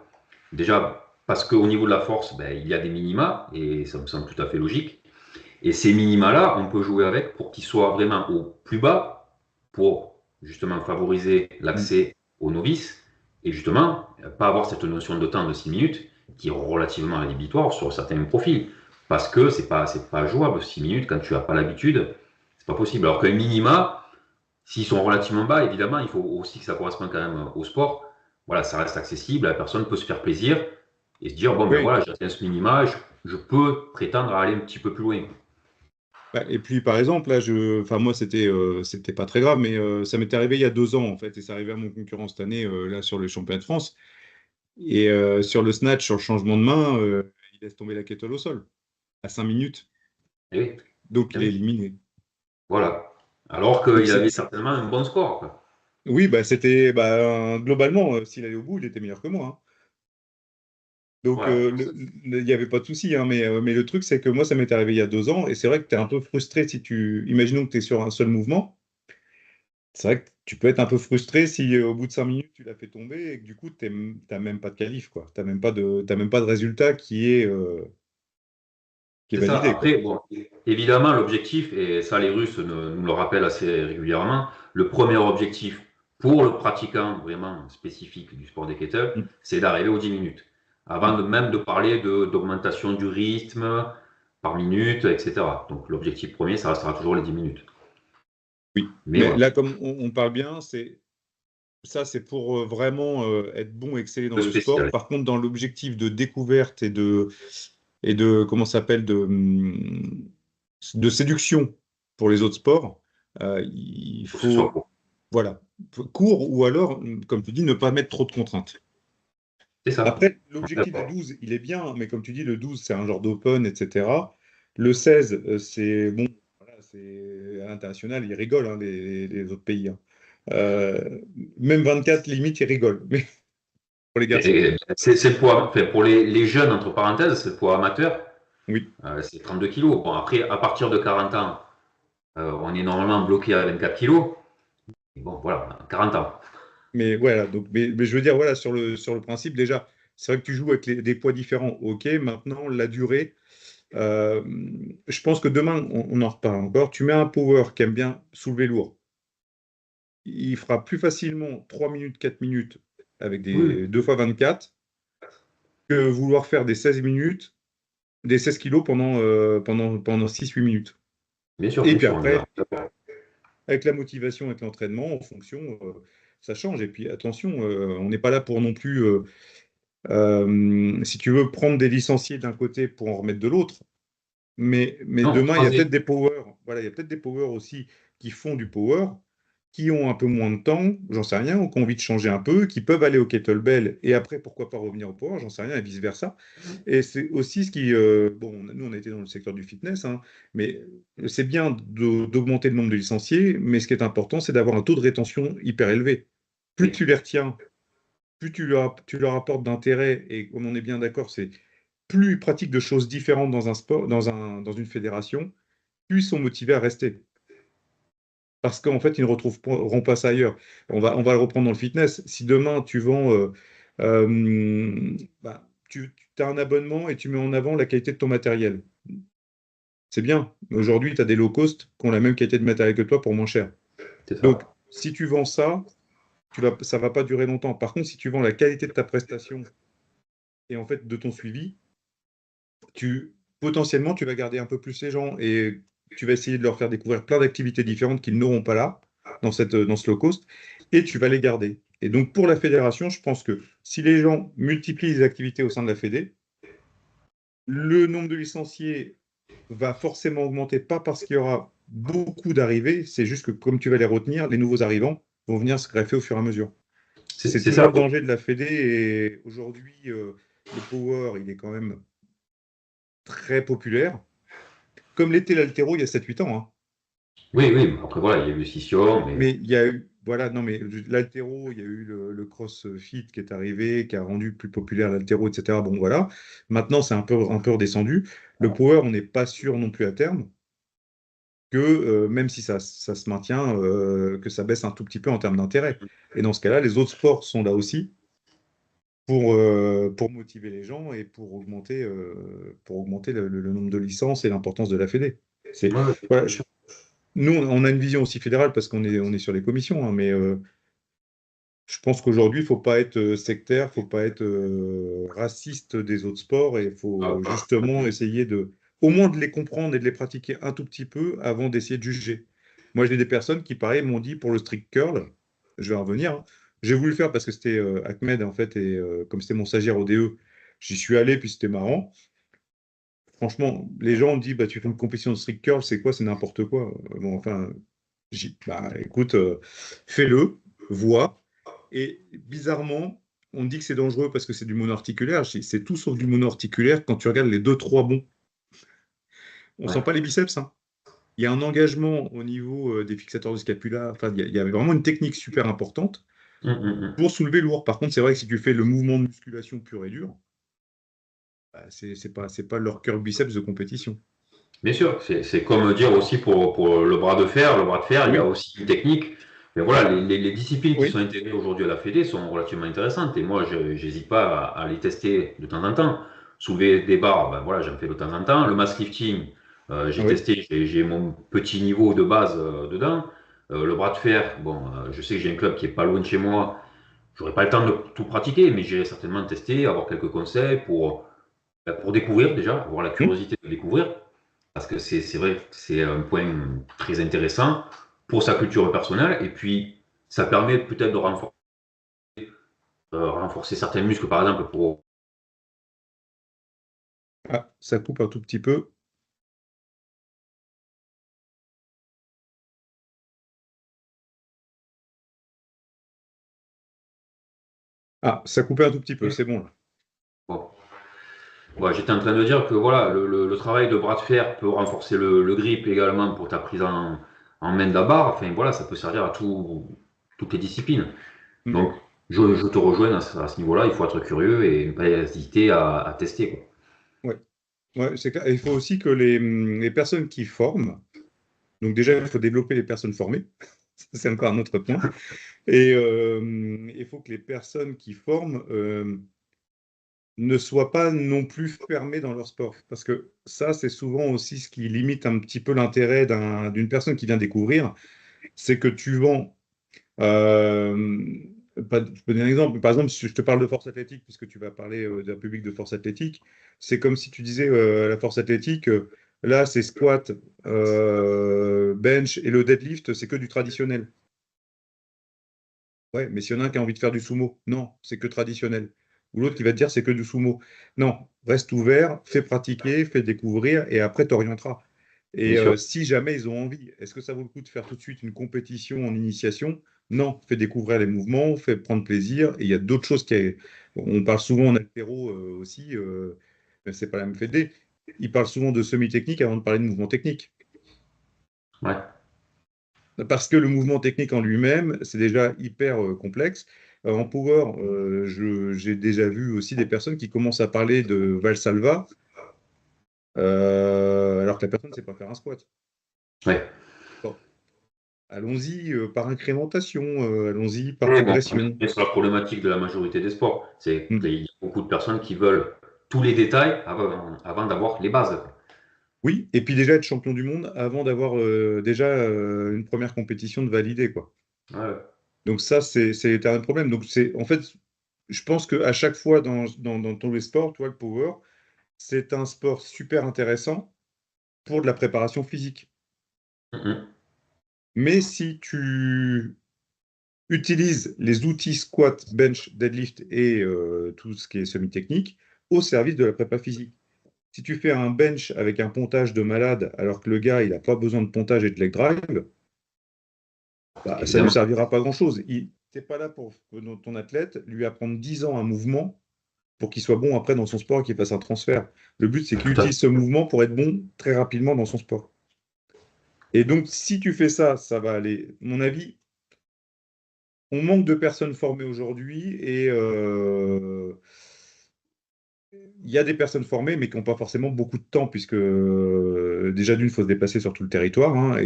Déjà, parce qu'au niveau de la force, ben, il y a des minima, et ça me semble tout à fait logique. Et ces minima-là, on peut jouer avec pour qu'ils soient vraiment au plus bas, pour justement favoriser Hmm. l'accès aux novices, et justement, pas avoir cette notion de temps de 6 minutes, qui est relativement rédhibitoire sur certains profils. Parce que c'est pas jouable, 6 minutes, quand tu n'as pas l'habitude, c'est pas possible. Alors qu'un minima, s'ils sont relativement bas, évidemment, il faut aussi que ça corresponde quand même au sport. Voilà, ça reste accessible, la personne peut se faire plaisir et se dire, bon, ben Oui. voilà, j'ai atteint ce minima, je peux prétendre à aller un petit peu plus loin. Bah, et puis, par exemple, là, enfin, moi, c'était pas très grave, mais ça m'était arrivé il y a 2 ans, en fait, et ça arrivait à mon concurrent cette année, là, sur le championnat de France. Et sur le snatch, sur le changement de main, il laisse tomber la kettle au sol, à 5 minutes. Eh oui, Donc, eh il est oui. éliminé. Voilà. Alors Donc, qu'il avait certainement un bon score, quoi. oui, bah, c'était globalement, s'il allait au bout, il était meilleur que moi, hein. Donc, Voilà. il n'y avait pas de souci, hein, mais le truc, c'est que moi, ça m'est arrivé il y a 2 ans, et c'est vrai que tu es un peu frustré si imaginons que tu es sur un seul mouvement, c'est vrai que tu peux être un peu frustré si au bout de 5 minutes, tu l'as fait tomber et que du coup, tu n'as même pas de qualif, quoi. T'as même pas de résultat qui est C'est ça. validé, quoi. Après, bon, évidemment, l'objectif, et ça les Russes nous le rappellent assez régulièrement, le premier objectif pour le pratiquant vraiment spécifique du sport des kettles, Mm, c'est d'arriver aux 10 minutes. Avant mm. de même de parler d'augmentation du rythme par minute, etc. Donc l'objectif premier, ça restera toujours les 10 minutes. Oui. Mais Mais voilà, là, comme on parle bien, c'est pour vraiment être bon, exceller dans le le sport. spécial. Par contre, dans l'objectif de découverte et de comment ça s'appelle de séduction pour les autres sports, il Faut que ce soit faut, bon. voilà, court ou alors, comme tu dis, ne pas mettre trop de contraintes. C'est ça. Après, On est l'objectif du d'accord. 12, il est bien, mais comme tu dis, le 12, c'est un genre d'open, etc. Le 16, c'est bon, voilà, c'est à l'international, ils rigolent, hein, les autres pays, hein. Euh, Même 24, limite, ils rigolent, mais pour les garçons. C'est le poids, enfin, pour les jeunes, entre parenthèses, c'est le poids amateur, Oui. c'est 32 kilos. Bon, après, à partir de 40 ans, on est normalement bloqué à 24 kilos. Et bon, voilà, 40 ans. Mais voilà, donc, mais je veux dire, voilà, sur le principe, déjà, c'est vrai que tu joues avec des poids différents, ok. Maintenant, la durée, euh, je pense que demain, on en reparle encore. Tu mets un power qui aime bien soulever lourd. Il fera plus facilement 3 minutes, 4 minutes avec Oui, des 2 fois 24 que vouloir faire des 16 minutes, des 16 kilos pendant 6-8 minutes. Et bien puis sûr, on est après, d'accord. avec la motivation, avec l'entraînement, en fonction, ça change. Et puis attention, on n'est pas là pour non plus, si tu veux, prendre des licenciés d'un côté pour en remettre de l'autre. Mais Non, demain, il y a peut-être croisé. des powers, voilà, il y a peut-être des powers aussi qui font du power, qui ont un peu moins de temps, j'en sais rien, ou qui ont envie de changer un peu, qui peuvent aller au kettlebell et après, pourquoi pas revenir au power, j'en sais rien, et vice-versa. Et c'est aussi ce qui, bon, nous, on a été dans le secteur du fitness, hein, mais c'est bien d'augmenter le nombre de licenciés, mais ce qui est important, c'est d'avoir un taux de rétention hyper élevé. Plus Oui, tu les retiens, plus tu leur apportes d'intérêt, et comme on est bien d'accord, c'est plus ils pratiquent de choses différentes dans un sport, dans une fédération, plus ils sont motivés à rester. Parce qu'en fait, ils ne retrouveront pas ça ailleurs. On va le reprendre dans le fitness. Si demain, tu vends, tu as un abonnement et tu mets en avant la qualité de ton matériel. C'est bien. Aujourd'hui, tu as des low cost qui ont la même qualité de matériel que toi pour moins cher. c'est Donc, ça. si tu vends ça, ça va pas durer longtemps. Par contre, si tu vends la qualité de ta prestation et en fait de ton suivi, potentiellement, tu vas garder un peu plus les gens et tu vas essayer de leur faire découvrir plein d'activités différentes qu'ils n'auront pas là, dans ce low cost, et tu vas les garder. Et donc, pour la fédération, je pense que si les gens multiplient les activités au sein de la fédé, le nombre de licenciés va forcément augmenter, pas parce qu'il y aura beaucoup d'arrivées, c'est juste que comme tu vas les retenir, les nouveaux arrivants vont venir se greffer au fur et à mesure. C'est C'est toujours ça. le danger de la fédé, et aujourd'hui, le power, il est quand même très populaire. Comme l'était l'haltéro il y a 7-8 ans, hein. Oui, oui, après voilà, il y a eu scission, mais Mais il y a eu, voilà, non, mais l'haltéro, il y a eu le CrossFit qui est arrivé, qui a rendu plus populaire l'haltéro, etc. Bon, voilà. Maintenant, c'est un peu redescendu. Le power, on n'est pas sûr non plus à terme que, même si ça se maintient, que ça baisse un tout petit peu en termes d'intérêt. Et dans ce cas-là, les autres sports sont là aussi pour motiver les gens et pour augmenter le nombre de licences et l'importance de la fédé. ouais, ouais, Voilà, bien sûr. nous, on a une vision aussi fédérale parce qu'on est sur les commissions, hein, mais je pense qu'aujourd'hui, il ne faut pas être sectaire, il ne faut pas être raciste des autres sports et il faut Ah, justement essayer au moins de les comprendre et de les pratiquer un tout petit peu avant d'essayer de juger. Moi, j'ai des personnes qui, pareil, m'ont dit pour le strict curl, je vais en revenir, hein, j'ai voulu le faire parce que c'était Ahmed, en fait, et comme c'était mon stagiaire au DE, j'y suis allé, puis c'était marrant. Franchement, les gens ont dit, bah, tu fais une compétition de strict curl, c'est quoi? C'est n'importe quoi. Bon, enfin, bah, écoute, fais-le, vois. Et bizarrement, on dit que c'est dangereux parce que c'est du monoarticulaire. C'est tout sauf du monoarticulaire quand tu regardes les deux, trois bons. on sent pas les biceps, hein. Il y a un engagement au niveau des fixateurs de scapula. Enfin, il y a vraiment une technique super importante pour soulever lourd. Par contre, c'est vrai que si tu fais le mouvement de musculation pur et dur, bah, c'est pas leur cœur biceps de compétition. Bien sûr, c'est comme dire aussi pour le bras de fer. Le bras de fer, il y a Oui, aussi une technique. Mais voilà, les disciplines qui sont oui, intégrées aujourd'hui à la Fédé sont relativement intéressantes. Et moi, je n'hésite pas à les tester de temps en temps. Soulever des barres, ben voilà, j'en fais de temps en temps. Le mass lifting, j'ai oui. testé, j'ai mon petit niveau de base dedans. Le bras de fer, bon, je sais que j'ai un club qui est pas loin de chez moi. J'aurai pas le temps de tout pratiquer, mais j'irai certainement tester, avoir quelques conseils pour découvrir déjà, avoir la Hmm. curiosité de découvrir. Parce que c'est vrai que c'est un point très intéressant pour sa culture personnelle. Et puis, ça permet peut-être de renforcer certains muscles, par exemple, pour. Ah, ça coupe un tout petit peu. Ah, ça coupait un tout petit peu, c'est bon là. Bon. Ouais, j'étais en train de dire que voilà, le travail de bras de fer peut renforcer le grip également pour ta prise en main de la barre. Enfin, voilà, ça peut servir à toutes les disciplines. Hmm. Donc, je te rejoins à ce niveau-là. Il faut être curieux et ne pas hésiter à tester, quoi. Ouais, ouais, c'est clair. Et il faut aussi que les personnes qui forment, donc déjà, il faut développer les personnes formées. Ça, c'est encore un autre point. Et il faut que les personnes qui forment ne soient pas non plus fermées dans leur sport. Parce que ça, c'est souvent aussi ce qui limite un petit peu l'intérêt d'une personne qui vient découvrir. C'est que tu vends. euh, je peux donner un exemple. Par exemple, si je te parle de force athlétique, puisque tu vas parler d'un public de force athlétique, c'est comme si tu disais la force athlétique, là, c'est squat, bench et le deadlift, c'est que du traditionnel. Ouais, mais s'il y en a un qui a envie de faire du sumo, non, c'est que traditionnel. Ou l'autre qui va te dire c'est que du sumo. Non, reste ouvert, fais pratiquer, fais découvrir et après t'orienteras. Bien Et sûr. si jamais ils ont envie, est-ce que ça vaut le coup de faire tout de suite une compétition en initiation? Non, fais découvrir les mouvements, fais prendre plaisir. Et il y a d'autres choses on parle souvent en altéro aussi, mais c'est pas la même fédé. Ils parlent souvent de semi-technique avant de parler de mouvement technique. Ouais. Parce que le mouvement technique en lui-même, c'est déjà hyper complexe. En power, j'ai déjà vu aussi des personnes qui commencent à parler de Valsalva, alors que la personne ne sait pas faire un squat. Ouais. Bon, allons-y par incrémentation, allons-y par Et bon, on progression. est sur la problématique de la majorité des sports. C'est Hmm. qu'il y a beaucoup de personnes qui veulent tous les détails avant d'avoir les bases. Oui, et puis déjà être champion du monde avant d'avoir déjà une première compétition de validée, quoi. Ouais. Donc ça, c'est un problème. Donc en fait, je pense qu'à chaque fois dans tous les sports, toi, le power, c'est un sport super intéressant pour de la préparation physique. Mhm. Mais si tu utilises les outils squat, bench, deadlift et tout ce qui est semi-technique au service de la prépa physique. Si tu fais un bench avec un pontage de malade alors que le gars, il n'a pas besoin de pontage et de leg drive, bah, ça ne lui Évidemment. servira pas grand-chose. Tu n'es pas là pour que ton athlète lui apprendre 10 ans un mouvement pour qu'il soit bon après dans son sport et qu'il fasse un transfert. Le but, c'est qu'il Tout à fait. utilise ce mouvement pour être bon très rapidement dans son sport. Et donc, si tu fais ça, ça va aller. À mon avis, on manque de personnes formées aujourd'hui et il y a des personnes formées, mais qui n'ont pas forcément beaucoup de temps, puisque déjà d'une, il faut se déplacer sur tout le territoire, hein,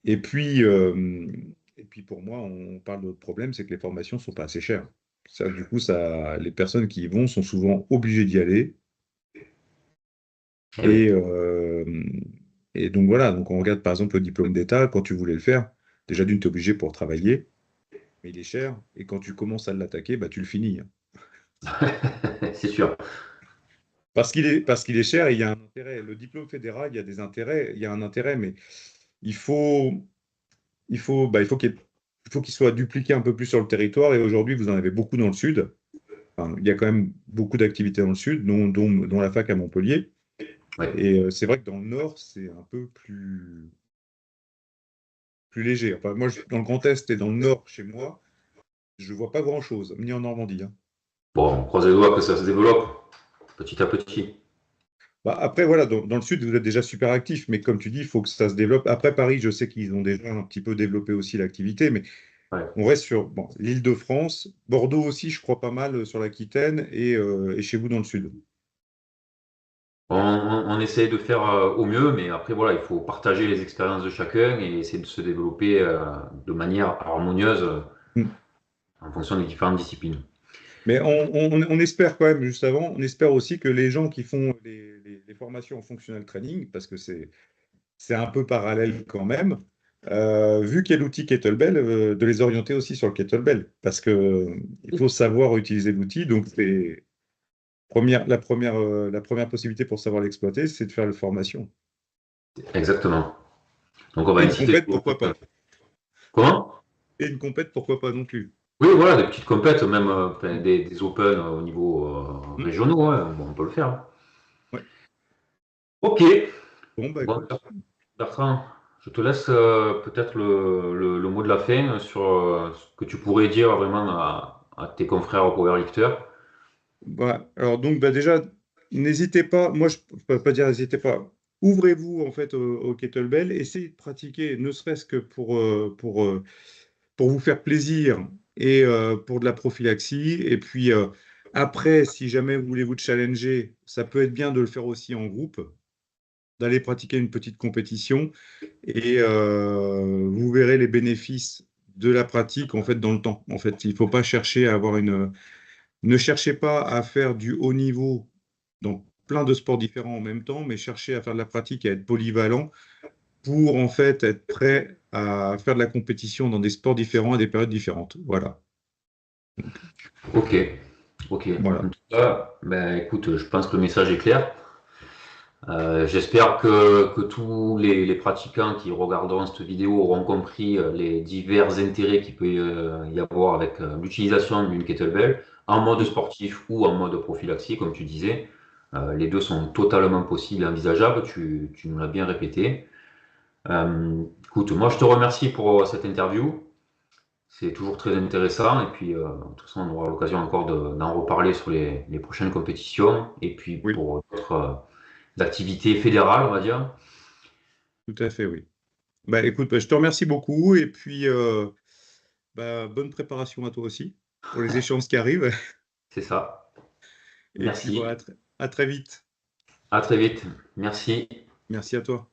et puis, et puis pour moi, on parle d'autre problème, c'est que les formations ne sont pas assez chères. Ça, du coup, les personnes qui y vont sont souvent obligées d'y aller. Eh Et, oui. euh, et donc voilà, donc on regarde par exemple le diplôme d'État, quand tu voulais le faire, déjà d'une, tu es obligé pour travailler, mais il est cher, et quand tu commences à l'attaquer, bah, tu le finis, hein. C'est sûr. Parce qu'il est cher et il y a un intérêt. Le diplôme fédéral, il y a des intérêts, il y a un intérêt, mais il faut, il faut qu'il soit dupliqué un peu plus sur le territoire. Et aujourd'hui, vous en avez beaucoup dans le sud. Enfin, il y a quand même beaucoup d'activités dans le sud, dont la fac à Montpellier. Ouais. Et c'est vrai que dans le nord, c'est un peu plus léger. Enfin, moi, dans le Grand Est et dans le nord, chez moi, je vois pas grand-chose, ni en Normandie, hein. Bon, on croise les doigts que ça se développe petit à petit. Bah, après, voilà, dans le sud, vous êtes déjà super actif, mais comme tu dis, il faut que ça se développe. Après Paris, je sais qu'ils ont déjà un petit peu développé aussi l'activité, mais Ouais. on reste sur bon, l'Île-de-France, Bordeaux aussi, je crois pas mal sur l'Aquitaine et chez vous dans le sud. On essaye de faire au mieux, mais après, voilà, il faut partager les expériences de chacun et essayer de se développer de manière harmonieuse Mm. en fonction des différentes disciplines. Mais on espère quand même, juste avant, on espère aussi que les gens qui font les formations en functional training, parce que c'est un peu parallèle quand même, vu qu'il y a l'outil Kettlebell, de les orienter aussi sur le Kettlebell, parce que il faut savoir utiliser l'outil. Donc, la première possibilité pour savoir l'exploiter, c'est de faire la formation. Exactement. Donc, on va Et une inciter compète, tout le pourquoi monde. pas? Comment? Et une compète, pourquoi pas non plus? Oui, voilà, des petites compètes, même enfin, des open au niveau Hmm. régionaux, hein, bon, on peut le faire, hein. Ouais. Ok, Bon, bah bon, écoute. Bertrand, je te laisse peut-être le mot de la fin sur ce que tu pourrais dire vraiment à tes confrères powerlifters. Bah, alors donc bah déjà, n'hésitez pas, moi je ne peux pas dire n'hésitez pas, ouvrez-vous en fait au kettlebell, essayez de pratiquer, ne serait-ce que pour vous faire plaisir et pour de la prophylaxie. Et puis après, si jamais vous voulez vous challenger, ça peut être bien de le faire aussi en groupe, d'aller pratiquer une petite compétition et vous verrez les bénéfices de la pratique en fait dans le temps. En fait, il ne faut pas chercher à avoir une ne cherchez pas à faire du haut niveau dans plein de sports différents en même temps, mais cherchez à faire de la pratique et à être polyvalent pour en fait être prêt à faire de la compétition dans des sports différents à des périodes différentes. Voilà. Donc, Ok, ok. En voilà. tout cas, ben, écoute, je pense que le message est clair. J'espère que tous les pratiquants qui regarderont cette vidéo auront compris les divers intérêts qu'il peut y avoir avec l'utilisation d'une kettlebell en mode Mm. sportif ou en mode prophylaxie, comme tu disais. Les deux sont totalement possibles et envisageables, tu nous l'as bien répété. Écoute, moi je te remercie pour cette interview. C'est toujours très intéressant et puis de toute façon on aura l'occasion encore d'en reparler sur les prochaines compétitions et puis Oui, pour d'autres activités fédérales, on va dire. tout à fait, oui. Bah, écoute, bah, je te remercie beaucoup et puis bah, bonne préparation à toi aussi pour les échéances qui arrivent. C'est ça. Et puis voilà, Merci. à très vite. À très vite. Merci. Merci à toi.